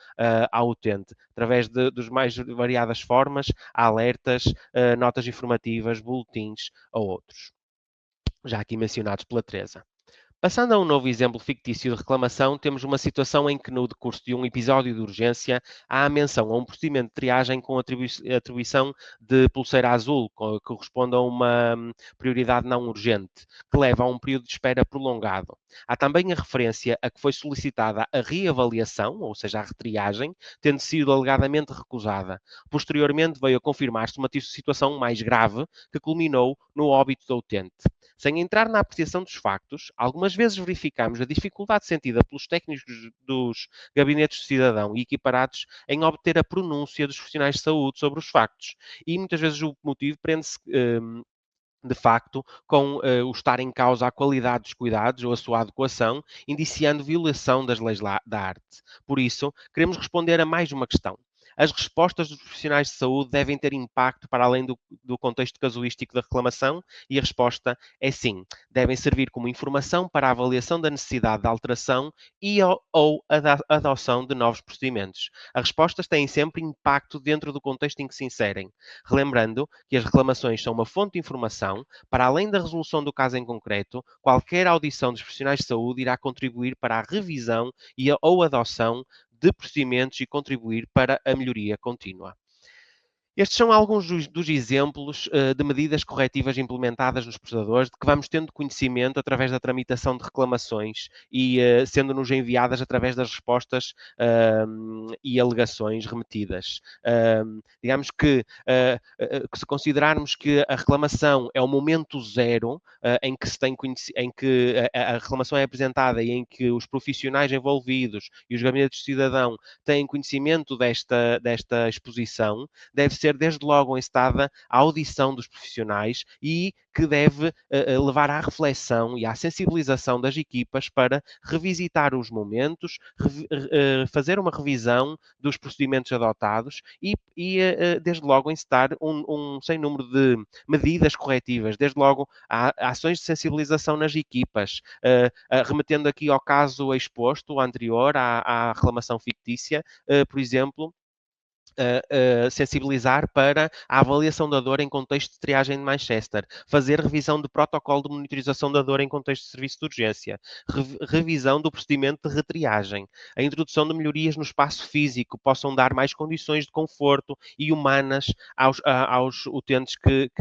ao utente, através dos mais variadas formas, alertas, notas informativas, boletins ou outros, já aqui mencionados pela Teresa. Passando a um novo exemplo fictício de reclamação, temos uma situação em que, no decurso de um episódio de urgência, há a menção a um procedimento de triagem com atribuição de pulseira azul, que corresponde a uma prioridade não urgente, que leva a um período de espera prolongado. Há também a referência a que foi solicitada a reavaliação, ou seja, a retriagem, tendo sido alegadamente recusada. Posteriormente, veio a confirmar-se uma situação mais grave, que culminou no óbito do utente. Sem entrar na apreciação dos factos, algumas vezes verificamos a dificuldade sentida pelos técnicos dos gabinetes de cidadão e equiparados em obter a pronúncia dos profissionais de saúde sobre os factos. E muitas vezes o motivo prende-se de facto, com o estar em causa a qualidade dos cuidados ou a sua adequação, indiciando violação das leis da arte. Por isso, queremos responder a mais uma questão. As respostas dos profissionais de saúde devem ter impacto para além do contexto casuístico da reclamação? E a resposta é sim. Devem servir como informação para a avaliação da necessidade de alteração e ou adoção de novos procedimentos. As respostas têm sempre impacto dentro do contexto em que se inserem. Relembrando que as reclamações são uma fonte de informação, para além da resolução do caso em concreto, qualquer audição dos profissionais de saúde irá contribuir para a revisão ou adoção de procedimentos e contribuir para a melhoria contínua. Estes são alguns dos exemplos de medidas corretivas implementadas nos prestadores, de que vamos tendo conhecimento através da tramitação de reclamações e sendo-nos enviadas através das respostas e alegações remetidas. Digamos que se considerarmos que a reclamação é o momento zero em que se tem em que a reclamação é apresentada e em que os profissionais envolvidos e os gabinetes de cidadão têm conhecimento desta exposição, deve ser desde logo instada a audição dos profissionais e que deve levar à reflexão e à sensibilização das equipas para revisitar os momentos, fazer uma revisão dos procedimentos adotados e desde logo instar um sem número de medidas corretivas, desde logo ações de sensibilização nas equipas, remetendo aqui ao caso exposto anterior à reclamação fictícia, por exemplo, sensibilizar para a avaliação da dor em contexto de triagem de Manchester, fazer revisão do protocolo de monitorização da dor em contexto de serviço de urgência, revisão do procedimento de retriagem, a introdução de melhorias no espaço físico, possam dar mais condições de conforto e humanas aos utentes que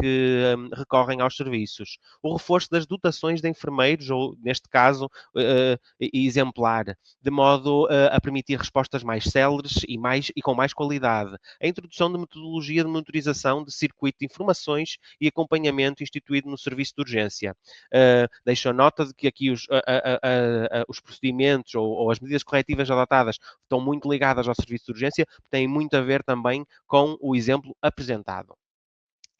recorrem aos serviços, o reforço das dotações de enfermeiros, ou neste caso, exemplar, de modo a permitir respostas mais céleres e com mais qualidade. A introdução de metodologia de monitorização de circuito de informações e acompanhamento instituído no serviço de urgência. Deixo a nota de que aqui os procedimentos ou as medidas corretivas adotadas estão muito ligadas ao serviço de urgência, têm muito a ver também com o exemplo apresentado.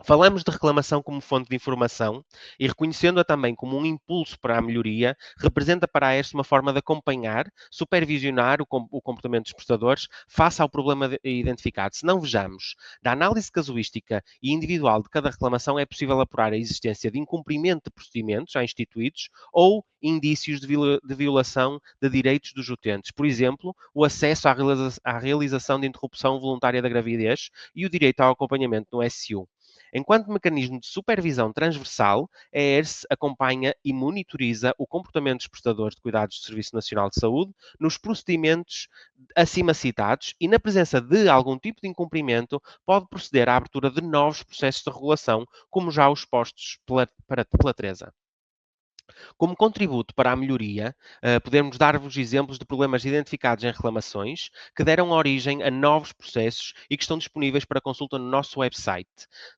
Falamos de reclamação como fonte de informação e reconhecendo-a também como um impulso para a melhoria, representa para a ERSE uma forma de acompanhar, supervisionar o comportamento dos prestadores face ao problema identificado. Se não vejamos, da análise casuística e individual de cada reclamação é possível apurar a existência de incumprimento de procedimentos já instituídos ou indícios de violação de direitos dos utentes. Por exemplo, o acesso à realização de interrupção voluntária da gravidez e o direito ao acompanhamento no SU. Enquanto mecanismo de supervisão transversal, a ERSE acompanha e monitoriza o comportamento dos prestadores de cuidados do Serviço Nacional de Saúde nos procedimentos acima citados e, na presença de algum tipo de incumprimento, pode proceder à abertura de novos processos de regulação, como já os postos pela Teresa. Como contributo para a melhoria, podemos dar-vos exemplos de problemas identificados em reclamações que deram origem a novos processos e que estão disponíveis para consulta no nosso website.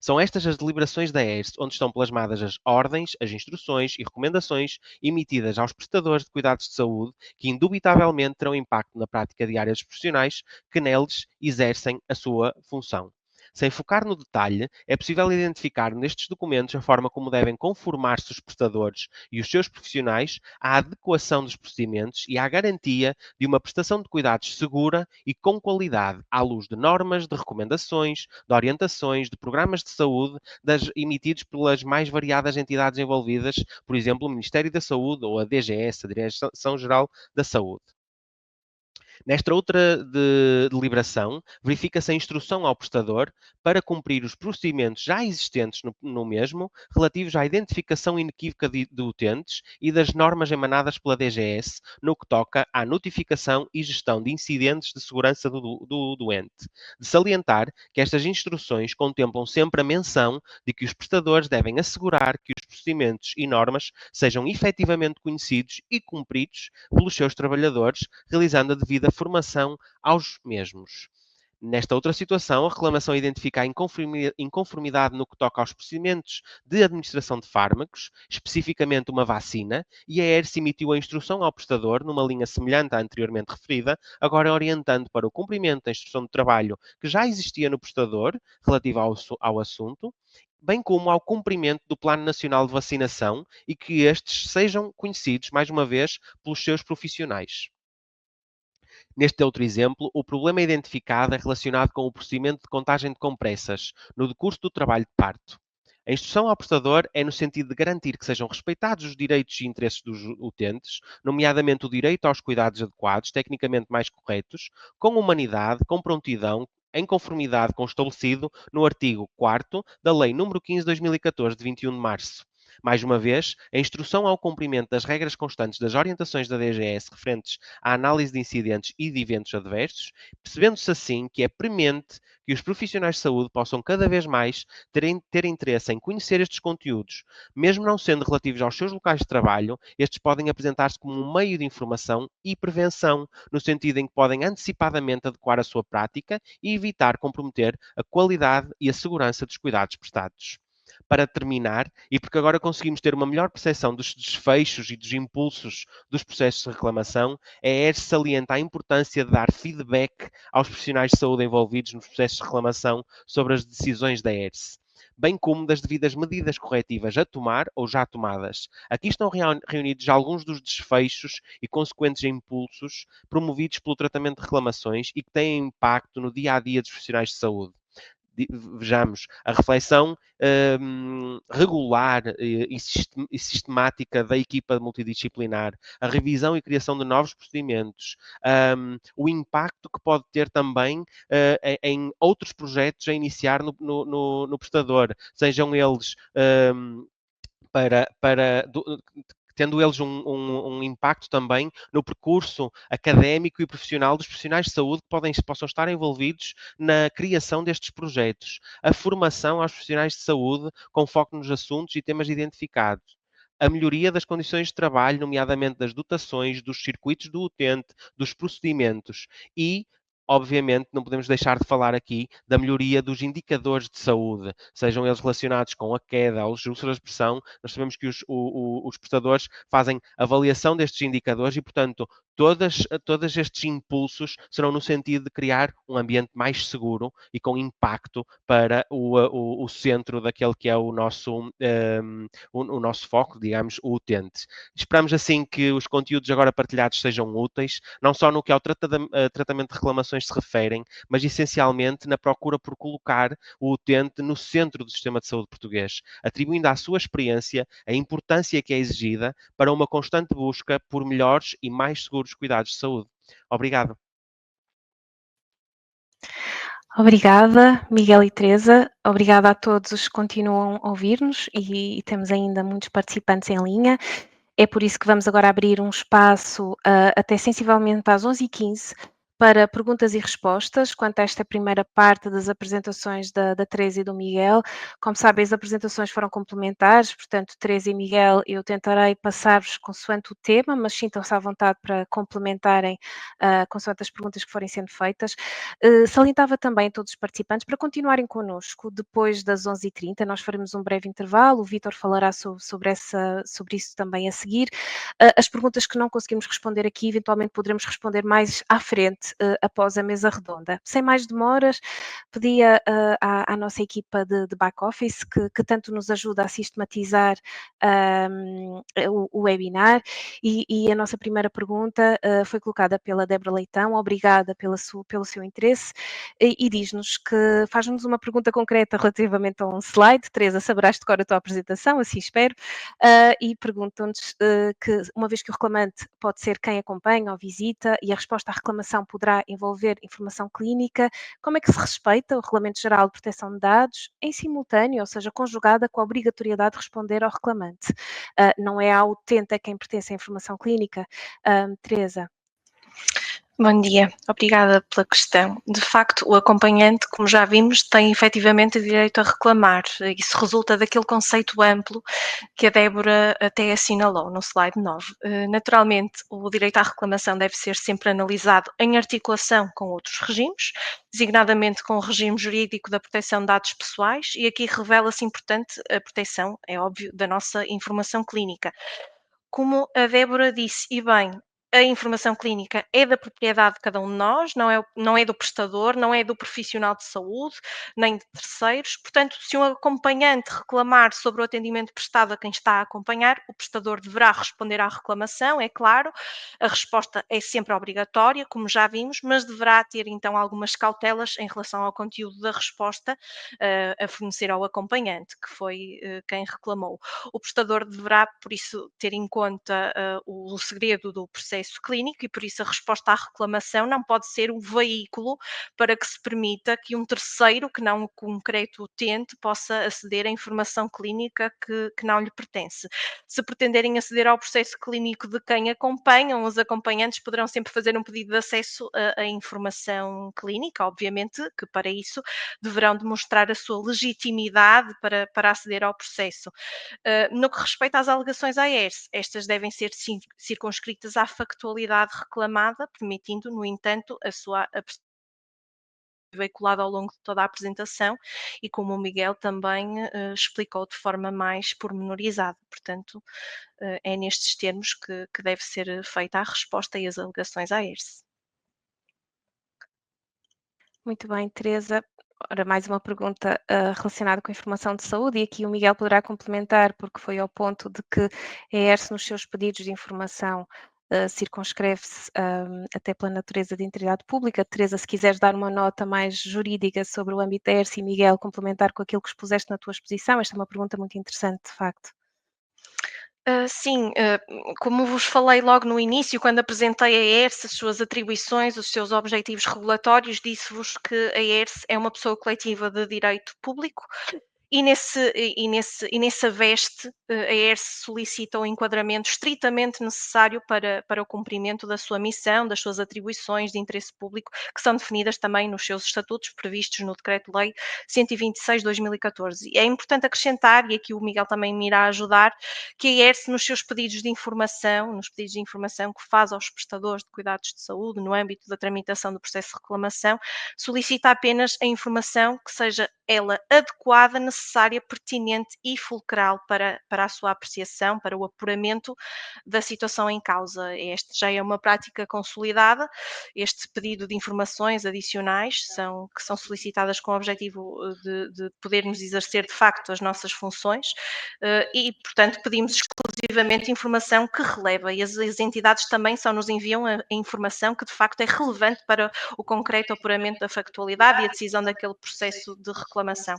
São estas as deliberações da ERS, onde estão plasmadas as ordens, as instruções e recomendações emitidas aos prestadores de cuidados de saúde, que indubitavelmente terão impacto na prática diária dos profissionais que neles exercem a sua função. Sem focar no detalhe, é possível identificar nestes documentos a forma como devem conformar-se os prestadores e os seus profissionais à adequação dos procedimentos e à garantia de uma prestação de cuidados segura e com qualidade, à luz de normas, de recomendações, de orientações, de programas de saúde emitidos pelas mais variadas entidades envolvidas, por exemplo, o Ministério da Saúde ou a DGS, a Direção-Geral da Saúde. Nesta outra deliberação, verifica-se a instrução ao prestador para cumprir os procedimentos já existentes no mesmo, relativos à identificação inequívoca de utentes e das normas emanadas pela DGS, no que toca à notificação e gestão de incidentes de segurança do doente. De salientar que estas instruções contemplam sempre a menção de que os prestadores devem assegurar que os procedimentos e normas sejam efetivamente conhecidos e cumpridos pelos seus trabalhadores, realizando a devida formação aos mesmos. Nesta outra situação, a reclamação identifica a inconformidade no que toca aos procedimentos de administração de fármacos, especificamente uma vacina, e a ERS emitiu a instrução ao prestador, numa linha semelhante à anteriormente referida, agora orientando para o cumprimento da instrução de trabalho que já existia no prestador, relativa ao assunto, bem como ao cumprimento do Plano Nacional de Vacinação e que estes sejam conhecidos, mais uma vez, pelos seus profissionais. Neste outro exemplo, o problema identificado é relacionado com o procedimento de contagem de compressas no decurso do trabalho de parto. A instrução ao prestador é no sentido de garantir que sejam respeitados os direitos e interesses dos utentes, nomeadamente o direito aos cuidados adequados, tecnicamente mais corretos, com humanidade, com prontidão, em conformidade com o estabelecido no artigo 4º da Lei nº 15/2014, de 21 de março. Mais uma vez, a instrução ao cumprimento das regras constantes das orientações da DGS referentes à análise de incidentes e de eventos adversos, percebendo-se assim que é premente que os profissionais de saúde possam cada vez mais ter interesse em conhecer estes conteúdos. Mesmo não sendo relativos aos seus locais de trabalho, estes podem apresentar-se como um meio de informação e prevenção, no sentido em que podem antecipadamente adequar a sua prática e evitar comprometer a qualidade e a segurança dos cuidados prestados. Para terminar, e porque agora conseguimos ter uma melhor percepção dos desfechos e dos impulsos dos processos de reclamação, a ERS salienta a importância de dar feedback aos profissionais de saúde envolvidos nos processos de reclamação sobre as decisões da ERS, bem como das devidas medidas corretivas a tomar ou já tomadas. Aqui estão reunidos alguns dos desfechos e consequentes impulsos promovidos pelo tratamento de reclamações e que têm impacto no dia a dia dos profissionais de saúde. Vejamos, a reflexão regular e sistemática da equipa multidisciplinar, a revisão e criação de novos procedimentos, o impacto que pode ter também em outros projetos a iniciar no prestador, sejam eles tendo eles um impacto também no percurso académico e profissional dos profissionais de saúde que possam estar envolvidos na criação destes projetos. A formação aos profissionais de saúde com foco nos assuntos e temas identificados. A melhoria das condições de trabalho, nomeadamente das dotações, dos circuitos do utente, dos procedimentos e obviamente, não podemos deixar de falar aqui da melhoria dos indicadores de saúde, sejam eles relacionados com a queda, aos úlceras de pressão. Nós sabemos que os prestadores fazem avaliação destes indicadores e, portanto, todos estes impulsos serão no sentido de criar um ambiente mais seguro e com impacto para o centro daquele que é o nosso foco, digamos, o utente. Esperamos assim que os conteúdos agora partilhados sejam úteis, não só no que ao tratamento de reclamações se referem, mas essencialmente na procura por colocar o utente no centro do sistema de saúde português, atribuindo à sua experiência a importância que é exigida para uma constante busca por melhores e mais seguros cuidados de saúde. Obrigado. Obrigada, Miguel e Teresa. Obrigada a todos os que continuam a ouvir-nos e temos ainda muitos participantes em linha. É por isso que vamos agora abrir um espaço até sensivelmente às 11h15 para perguntas e respostas quanto a esta primeira parte das apresentações da Teresa e do Miguel. Como sabem, as apresentações foram complementares, portanto, Teresa e Miguel, eu tentarei passar-vos consoante o tema, mas sintam-se à vontade para complementarem consoante as perguntas que forem sendo feitas. Salientava também a todos os participantes para continuarem connosco depois das 11h30. Nós faremos um breve intervalo, o Vítor falará sobre isso também a seguir. As perguntas que não conseguimos responder aqui, eventualmente poderemos responder mais à frente, após a mesa redonda. Sem mais demoras, pedia à nossa equipa de back-office, que tanto nos ajuda a sistematizar o webinar, e a nossa primeira pergunta foi colocada pela Débora Leitão. Obrigada pelo seu interesse, e diz-nos que faz-nos uma pergunta concreta relativamente a um slide. Teresa, saberás de cor a tua apresentação, assim espero, e perguntam-nos que, uma vez que o reclamante pode ser quem acompanha ou visita e a resposta à reclamação poderá envolver informação clínica, como é que se respeita o Regulamento Geral de Proteção de Dados em simultâneo, ou seja, conjugada com a obrigatoriedade de responder ao reclamante? Não é ao utente a quem pertence a informação clínica? Teresa. Bom dia, obrigada pela questão. De facto, o acompanhante, como já vimos, tem efetivamente direito a reclamar. Isso resulta daquele conceito amplo que a Débora até assinalou no slide 9. Naturalmente, o direito à reclamação deve ser sempre analisado em articulação com outros regimes, designadamente com o regime jurídico da proteção de dados pessoais, e aqui revela-se importante a proteção, é óbvio, da nossa informação clínica. Como a Débora disse, e bem, a informação clínica é da propriedade de cada um de nós, não é do prestador, não é do profissional de saúde, nem de terceiros. Portanto, se um acompanhante reclamar sobre o atendimento prestado a quem está a acompanhar, o prestador deverá responder à reclamação, é claro. A resposta é sempre obrigatória, como já vimos, mas deverá ter então algumas cautelas em relação ao conteúdo da resposta a fornecer ao acompanhante, que foi quem reclamou. O prestador deverá, por isso, ter em conta o segredo do processo clínico, e por isso a resposta à reclamação não pode ser um veículo para que se permita que um terceiro, que não o concreto utente, possa aceder à informação clínica que não lhe pertence. Se pretenderem aceder ao processo clínico de quem acompanham, os acompanhantes poderão sempre fazer um pedido de acesso à informação clínica, obviamente que para isso deverão demonstrar a sua legitimidade para aceder ao processo. No que respeita às alegações à ERSE, estas devem ser circunscritas à factualidade reclamada, permitindo, no entanto, a sua veiculada ao longo de toda a apresentação, e como o Miguel também explicou de forma mais pormenorizada. Portanto, é nestes termos que deve ser feita a resposta e as alegações à ERSE. Muito bem, Teresa. Ora, mais uma pergunta relacionada com a informação de saúde, e aqui o Miguel poderá complementar, porque foi ao ponto de que a ERSE, nos seus pedidos de informação, circunscreve-se até pela natureza de entidade pública. Teresa, se quiseres dar uma nota mais jurídica sobre o âmbito da ERSE, e Miguel, complementar com aquilo que expuseste na tua exposição. Esta é uma pergunta muito interessante, de facto. Sim, como vos falei logo no início, quando apresentei a ERSE, as suas atribuições, os seus objetivos regulatórios, disse-vos que a ERSE é uma pessoa coletiva de direito público. Nessa veste, a ERSE solicita o enquadramento estritamente necessário para o cumprimento da sua missão, das suas atribuições de interesse público, que são definidas também nos seus estatutos previstos no Decreto-Lei 126/2014. É importante acrescentar, e aqui o Miguel também me irá ajudar, que a ERSE, nos pedidos de informação que faz aos prestadores de cuidados de saúde no âmbito da tramitação do processo de reclamação, solicita apenas a informação que seja ela adequada, necessária, pertinente e fulcral para a sua apreciação, para o apuramento da situação em causa. Esta já é uma prática consolidada. Este pedido de informações adicionais que são solicitadas com o objetivo de podermos exercer de facto as nossas funções, e, portanto, pedimos exclusivamente informação que releva, e as entidades também só nos enviam a informação que de facto é relevante para o concreto apuramento da factualidade e a decisão daquele processo de reclamação.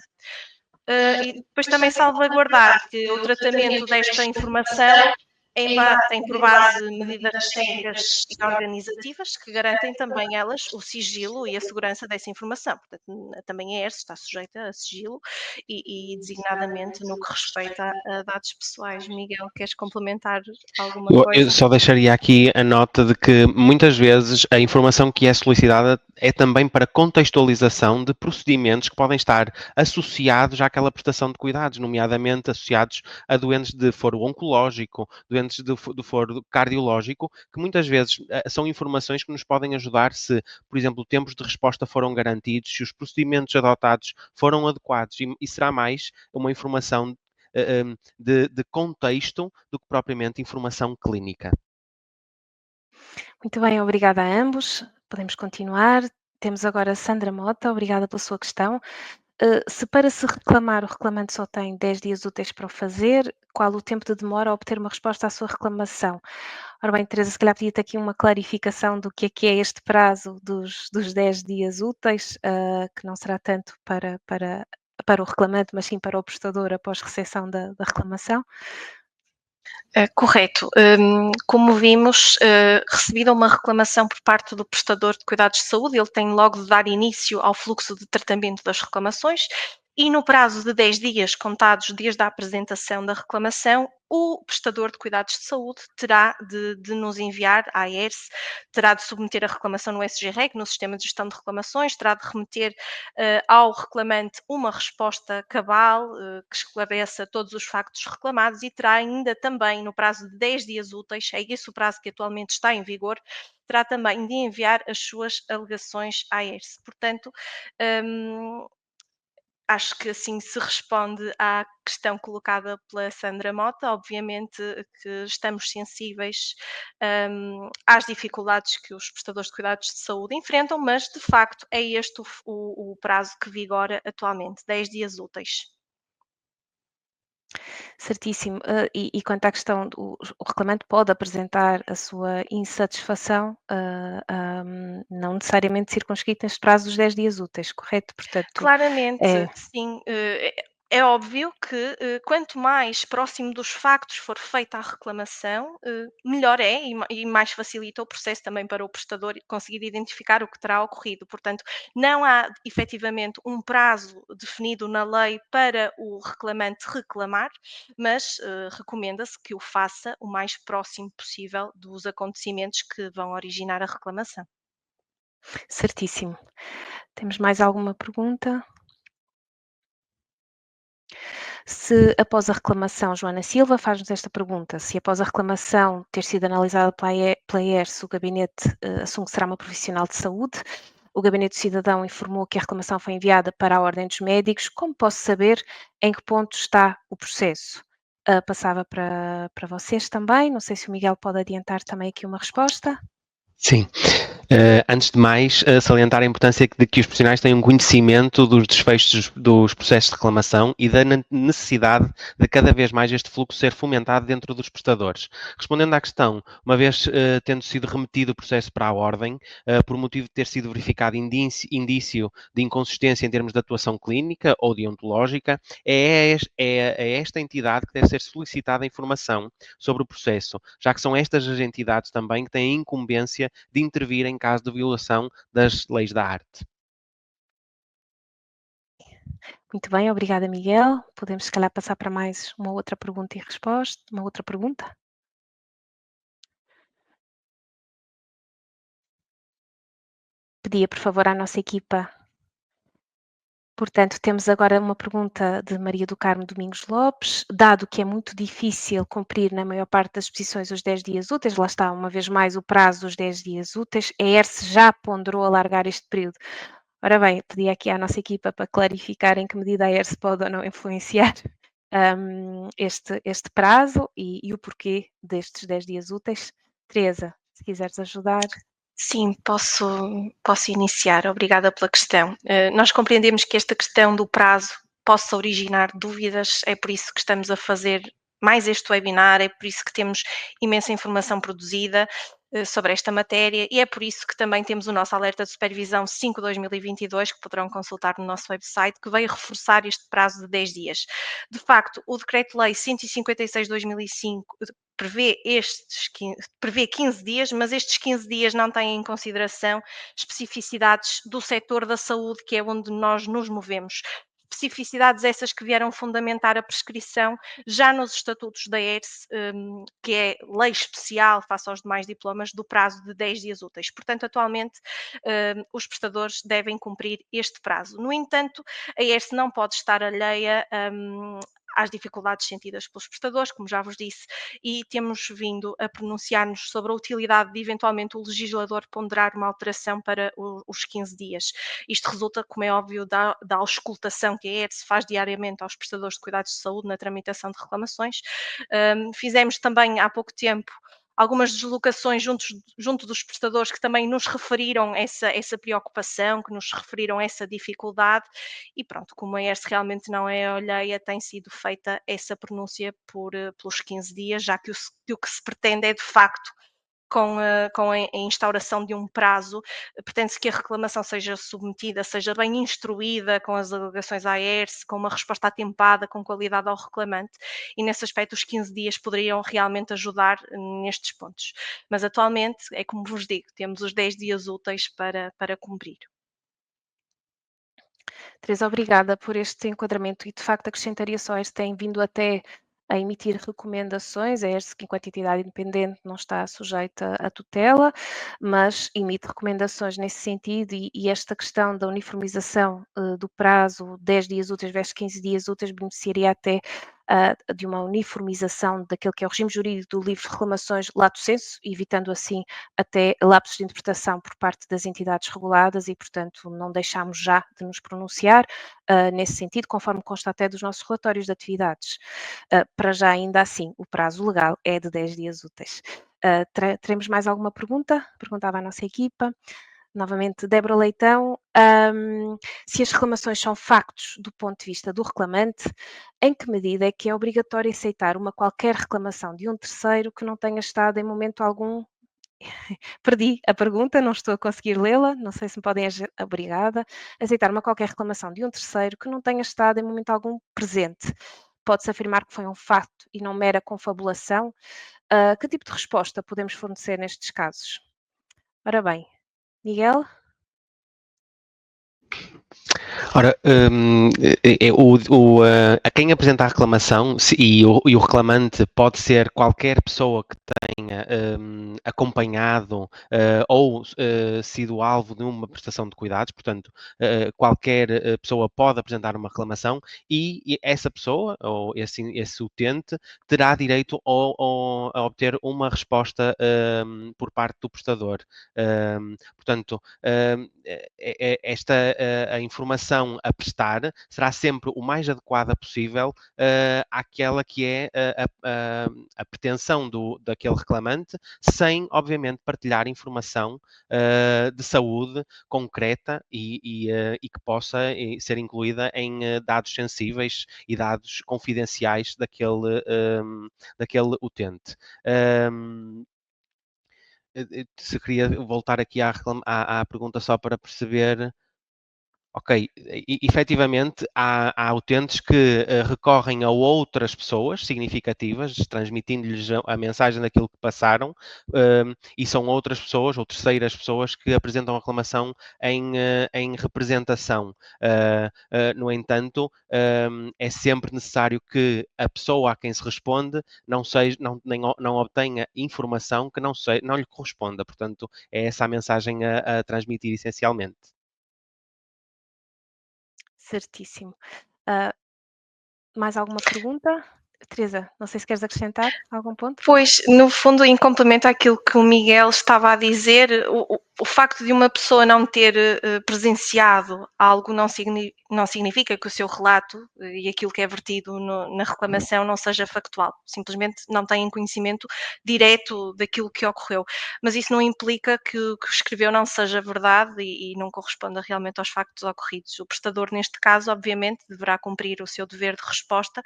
E depois também salvaguardar que o tratamento desta informação tem por base medidas técnicas e organizativas que garantem também elas o sigilo e a segurança dessa informação. Portanto, também a ERSE está sujeita a sigilo e designadamente no que respeita a dados pessoais. Miguel, queres complementar alguma Eu coisa? só deixaria aqui a nota de que muitas vezes a informação que é solicitada é também para contextualização de procedimentos que podem estar associados àquela prestação de cuidados, nomeadamente associados a doentes de foro oncológico, doentes de foro cardiológico, que muitas vezes são informações que nos podem ajudar se, por exemplo, tempos de resposta foram garantidos, se os procedimentos adotados foram adequados e será mais uma informação de contexto do que propriamente informação clínica. Muito bem, obrigada a ambos. Podemos continuar. Temos agora a Sandra Mota, obrigada pela sua questão. Se para se reclamar o reclamante só tem 10 dias úteis para o fazer, qual o tempo de demora a obter uma resposta à sua reclamação? Ora bem, Teresa, se calhar pedia-te aqui uma clarificação do que é este prazo dos 10 dias úteis, que não será tanto para o reclamante, mas sim para o prestador após recepção da reclamação. Correto. Como vimos, recebida uma reclamação por parte do prestador de cuidados de saúde, ele tem logo de dar início ao fluxo de tratamento das reclamações e no prazo de 10 dias contados desde a apresentação da reclamação, o prestador de cuidados de saúde terá de nos enviar à AERSE, terá de submeter a reclamação no SGREG, no Sistema de Gestão de Reclamações, terá de remeter ao reclamante uma resposta cabal que esclareça todos os factos reclamados e terá ainda também, no prazo de 10 dias úteis, é esse o prazo que atualmente está em vigor, terá também de enviar as suas alegações à AERSE. Portanto, acho que assim se responde à questão colocada pela Sandra Mota. Obviamente que estamos sensíveis às dificuldades que os prestadores de cuidados de saúde enfrentam, mas de facto é este o prazo que vigora atualmente, 10 dias úteis. Certíssimo. E quanto à questão o reclamante pode apresentar a sua insatisfação, não necessariamente circunscrita neste prazo dos 10 dias úteis, correto? Portanto, Claramente, é sim. É óbvio que quanto mais próximo dos factos for feita a reclamação, melhor é e mais facilita o processo também para o prestador conseguir identificar o que terá ocorrido. Portanto, não há efetivamente um prazo definido na lei para o reclamante reclamar, mas recomenda-se que o faça o mais próximo possível dos acontecimentos que vão originar a reclamação. certíssimo. Temos mais alguma pergunta? Se após a reclamação, Joana Silva faz-nos esta pergunta: se após a reclamação ter sido analisada pela ERSE, o gabinete assume que será uma profissional de saúde, o gabinete do cidadão informou que a reclamação foi enviada para a Ordem dos Médicos, como posso saber em que ponto está o processo? Passava para vocês também, não sei se o Miguel pode adiantar também aqui uma resposta. Sim. Antes de mais, salientar a importância de que os profissionais tenham conhecimento dos desfechos dos processos de reclamação e da necessidade de cada vez mais este fluxo ser fomentado dentro dos prestadores. Respondendo à questão, uma vez tendo sido remetido o processo para a ordem, por motivo de ter sido verificado indício de inconsistência em termos de atuação clínica ou deontológica, é esta entidade que deve ser solicitada a informação sobre o processo, já que são estas as entidades também que têm a incumbência de intervir em caso de violação das leis da arte. Muito bem, obrigada, Miguel. Podemos, se calhar, passar para mais uma outra pergunta e resposta. Uma outra pergunta? Pedia, por favor, à nossa equipa. Portanto, temos agora uma pergunta de Maria do Carmo Domingos Lopes. Dado que é muito difícil cumprir na maior parte das posições os 10 dias úteis, lá está, uma vez mais, o prazo dos 10 dias úteis, a ERSE já ponderou alargar este período. Ora bem, pedi aqui à nossa equipa para clarificar em que medida a ERSE pode ou não influenciar este prazo e o porquê destes 10 dias úteis. Teresa, se quiseres ajudar. Sim, posso iniciar. Obrigada pela questão. Nós compreendemos que esta questão do prazo possa originar dúvidas, é por isso que estamos a fazer mais este webinar, é por isso que temos imensa informação produzida. sobre esta matéria, e é por isso que também temos o nosso alerta de supervisão 5/2022, que poderão consultar no nosso website, que veio reforçar este prazo de 10 dias. De facto, o Decreto-Lei 156/2005 prevê 15 dias, mas estes 15 dias não têm em consideração especificidades do setor da saúde, que é onde nós nos movemos. Especificidades essas que vieram fundamentar a prescrição já nos estatutos da ERSE, que é lei especial face aos demais diplomas, do prazo de 10 dias úteis. Portanto, atualmente, os prestadores devem cumprir este prazo. No entanto, a ERSE não pode estar alheia às dificuldades sentidas pelos prestadores, como já vos disse, e temos vindo a pronunciar-nos sobre a utilidade de eventualmente o legislador ponderar uma alteração para os 15 dias. Isto resulta, como é óbvio, da auscultação que a ERSE faz diariamente aos prestadores de cuidados de saúde na tramitação de reclamações. Fizemos também há pouco tempo algumas deslocações junto dos prestadores que também nos referiram essa preocupação, que nos referiram essa dificuldade, e pronto, como a ERSE realmente não é alheia, tem sido feita essa pronúncia pelos 15 dias, já que o que se pretende é, de facto, com a instauração de um prazo, pretende-se que a reclamação seja submetida, seja bem instruída, com as alegações à ERSE, com uma resposta atempada, com qualidade ao reclamante, e nesse aspecto os 15 dias poderiam realmente ajudar nestes pontos. Mas atualmente, é como vos digo, temos os 10 dias úteis para cumprir. Teresa, obrigada por este enquadramento e, de facto, acrescentaria só, este tem vindo até a emitir recomendações, a ERSE, que enquanto entidade independente não está sujeita à tutela, mas emite recomendações nesse sentido e esta questão da uniformização do prazo, 10 dias úteis versus 15 dias úteis, beneficiaria até de uma uniformização daquele que é o regime jurídico do livro de reclamações lato sensu, evitando assim até lapsos de interpretação por parte das entidades reguladas e, portanto, não deixámos já de nos pronunciar nesse sentido, conforme consta até dos nossos relatórios de atividades. Para já, ainda assim, o prazo legal é de 10 dias úteis. Teremos mais alguma pergunta? Perguntava a nossa equipa. Novamente, Débora Leitão, se as reclamações são factos do ponto de vista do reclamante, em que medida é que é obrigatório aceitar uma qualquer reclamação de um terceiro que não tenha estado em momento algum. Perdi a pergunta, não estou a conseguir lê-la, não sei se me podem obrigada. Aceitar uma qualquer reclamação de um terceiro que não tenha estado em momento algum presente. Pode-se afirmar que foi um facto e não mera confabulação? Que tipo de resposta podemos fornecer nestes casos? Ora bem, Miguel? Ora, a quem apresenta a reclamação e o reclamante pode ser qualquer pessoa que tenha acompanhado ou sido alvo de uma prestação de cuidados, portanto, qualquer pessoa pode apresentar uma reclamação e essa pessoa, ou esse utente, terá direito a obter uma resposta por parte do prestador. Portanto, a informação a prestar será sempre o mais adequada possível àquela que é a pretensão daquele reclamante, sem, obviamente, partilhar informação de saúde concreta e que possa ser incluída em dados sensíveis e dados confidenciais daquele utente. Se queria voltar aqui à pergunta só para perceber. Ok, efetivamente há utentes que recorrem a outras pessoas significativas, transmitindo-lhes a mensagem daquilo que passaram, e são outras pessoas ou terceiras pessoas que apresentam a reclamação em representação. No entanto, é sempre necessário que a pessoa a quem se responde não obtenha informação que não lhe corresponda. Portanto, é essa a mensagem a transmitir essencialmente. Certíssimo. Mais alguma pergunta? Teresa, não sei se queres acrescentar algum ponto? Pois, no fundo, em complemento àquilo que o Miguel estava a dizer, o facto de uma pessoa não ter presenciado algo não não significa que o seu relato e aquilo que é vertido na reclamação não seja factual. Simplesmente não têm conhecimento direto daquilo que ocorreu. Mas isso não implica que o que escreveu não seja verdade e não corresponda realmente aos factos ocorridos. O prestador, neste caso, obviamente, deverá cumprir o seu dever de resposta,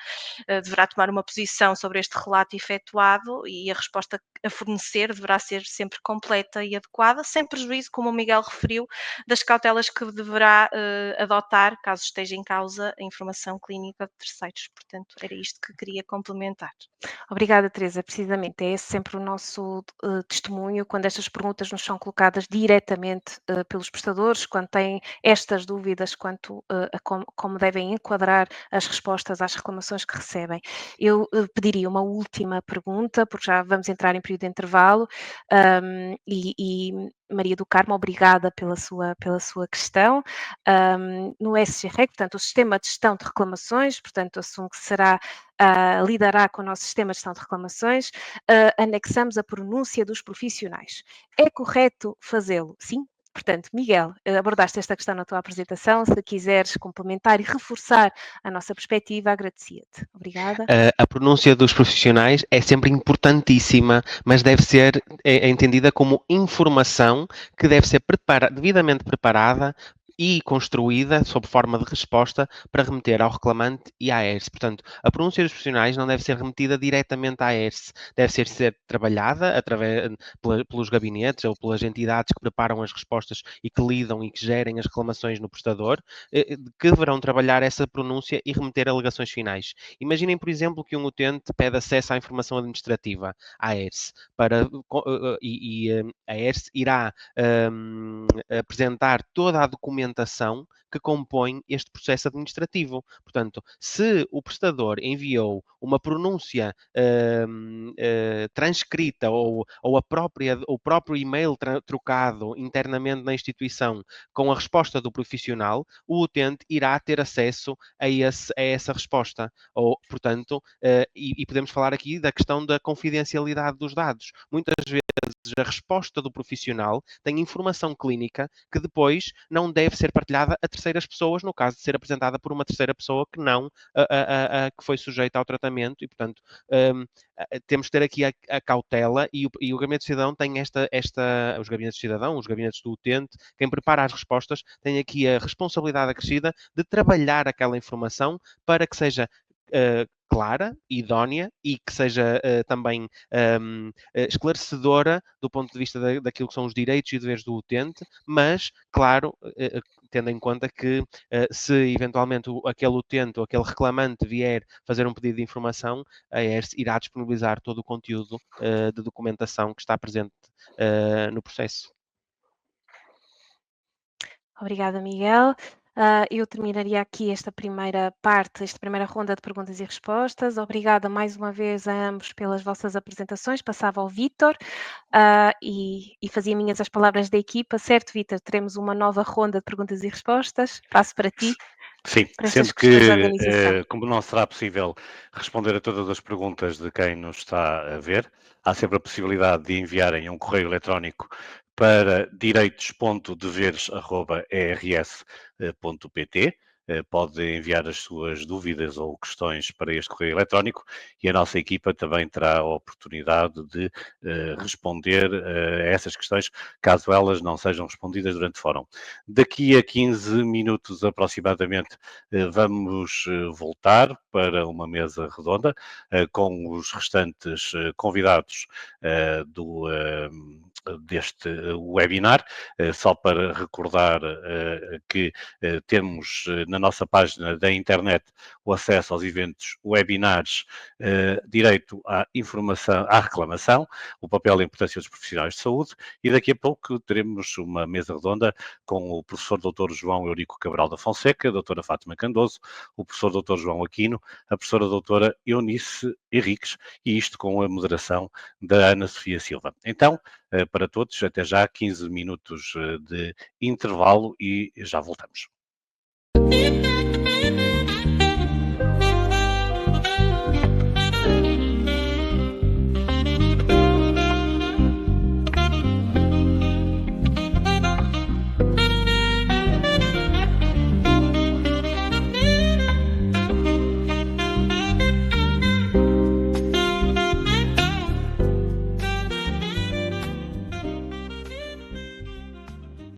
deverá tomar uma posição sobre este relato efetuado e a resposta a fornecer deverá ser sempre completa e adequada, sem prejuízo, como o Miguel referiu, das cautelas que deverá adotar, caso esteja em causa a informação clínica de terceiros. Portanto, era isto que queria complementar. Obrigada, Teresa. Precisamente, é esse sempre o nosso testemunho, quando estas perguntas nos são colocadas diretamente pelos prestadores, quando têm estas dúvidas quanto a como devem enquadrar as respostas às reclamações que recebem. Eu pediria uma última pergunta, porque já vamos entrar em período de intervalo, e Maria do Carmo, obrigada pela sua questão. No SGREC, portanto, o Sistema de Gestão de Reclamações, portanto, assumo que será lidará com o nosso sistema de gestão de reclamações, anexamos a pronúncia dos profissionais. É correto fazê-lo? Sim? Portanto, Miguel, abordaste esta questão na tua apresentação, se quiseres complementar e reforçar a nossa perspectiva, agradecia-te. Obrigada. A pronúncia dos profissionais é sempre importantíssima, mas deve ser entendida como informação que deve ser devidamente preparada e construída sob forma de resposta para remeter ao reclamante e à ERSE. Portanto, a pronúncia dos profissionais não deve ser remetida diretamente à ERSE, deve ser trabalhada pelos gabinetes ou pelas entidades que preparam as respostas e que lidam e que gerem as reclamações no prestador, que deverão trabalhar essa pronúncia e remeter alegações finais. Imaginem, por exemplo, que um utente pede acesso à informação administrativa à ERSE, a ERSE irá apresentar toda a documentação que compõe este processo administrativo. Portanto, se o prestador enviou uma pronúncia transcrita ou o próprio e-mail trocado internamente na instituição com a resposta do profissional, o utente irá ter acesso a essa resposta. Portanto, e podemos falar aqui da questão da confidencialidade dos dados. Muitas vezes a resposta do profissional tem informação clínica que depois não deve ser partilhada a terceiras pessoas, no caso de ser apresentada por uma terceira pessoa que não a que foi sujeita ao tratamento e, portanto, temos de ter aqui a cautela e o Gabinete do Cidadão tem os Gabinetes do Cidadão, os Gabinetes do Utente, quem prepara as respostas tem aqui a responsabilidade acrescida de trabalhar aquela informação para que seja clara, idónea e que seja também esclarecedora do ponto de vista daquilo que são os direitos e deveres do utente, mas, claro, tendo em conta que se eventualmente aquele utente ou aquele reclamante vier fazer um pedido de informação, a ERSE irá disponibilizar todo o conteúdo de documentação que está presente no processo. Obrigada, Miguel. Eu terminaria aqui esta primeira parte, esta primeira ronda de perguntas e respostas. Obrigada mais uma vez a ambos pelas vossas apresentações. Passava ao Vítor e fazia minhas as palavras da equipa. Certo, Vítor? Teremos uma nova ronda de perguntas e respostas. Passo para ti. Sim, Para estas sendo questões de que, organização. como não será possível responder a todas as perguntas de quem nos está a ver, há sempre a possibilidade de enviarem um correio eletrónico para direitos.deveres@ers.pt. Pode enviar as suas dúvidas ou questões para este correio eletrónico e a nossa equipa também terá a oportunidade de responder a essas questões, caso elas não sejam respondidas durante o fórum. Daqui a 15 minutos aproximadamente vamos voltar para uma mesa redonda com os restantes convidados deste webinar, só para recordar que temos na nossa página da internet o acesso aos eventos webinars, direito à informação, à reclamação, o papel e a importância dos profissionais de saúde, e daqui a pouco teremos uma mesa redonda com o professor Dr. João Eurico Cabral da Fonseca, a doutora Fátima Candoso, o professor Dr. João Aquino, a professora doutora Eunice Henriques, e isto com a moderação da Ana Sofia Silva. Então, para todos, até já 15 minutos de intervalo e já voltamos.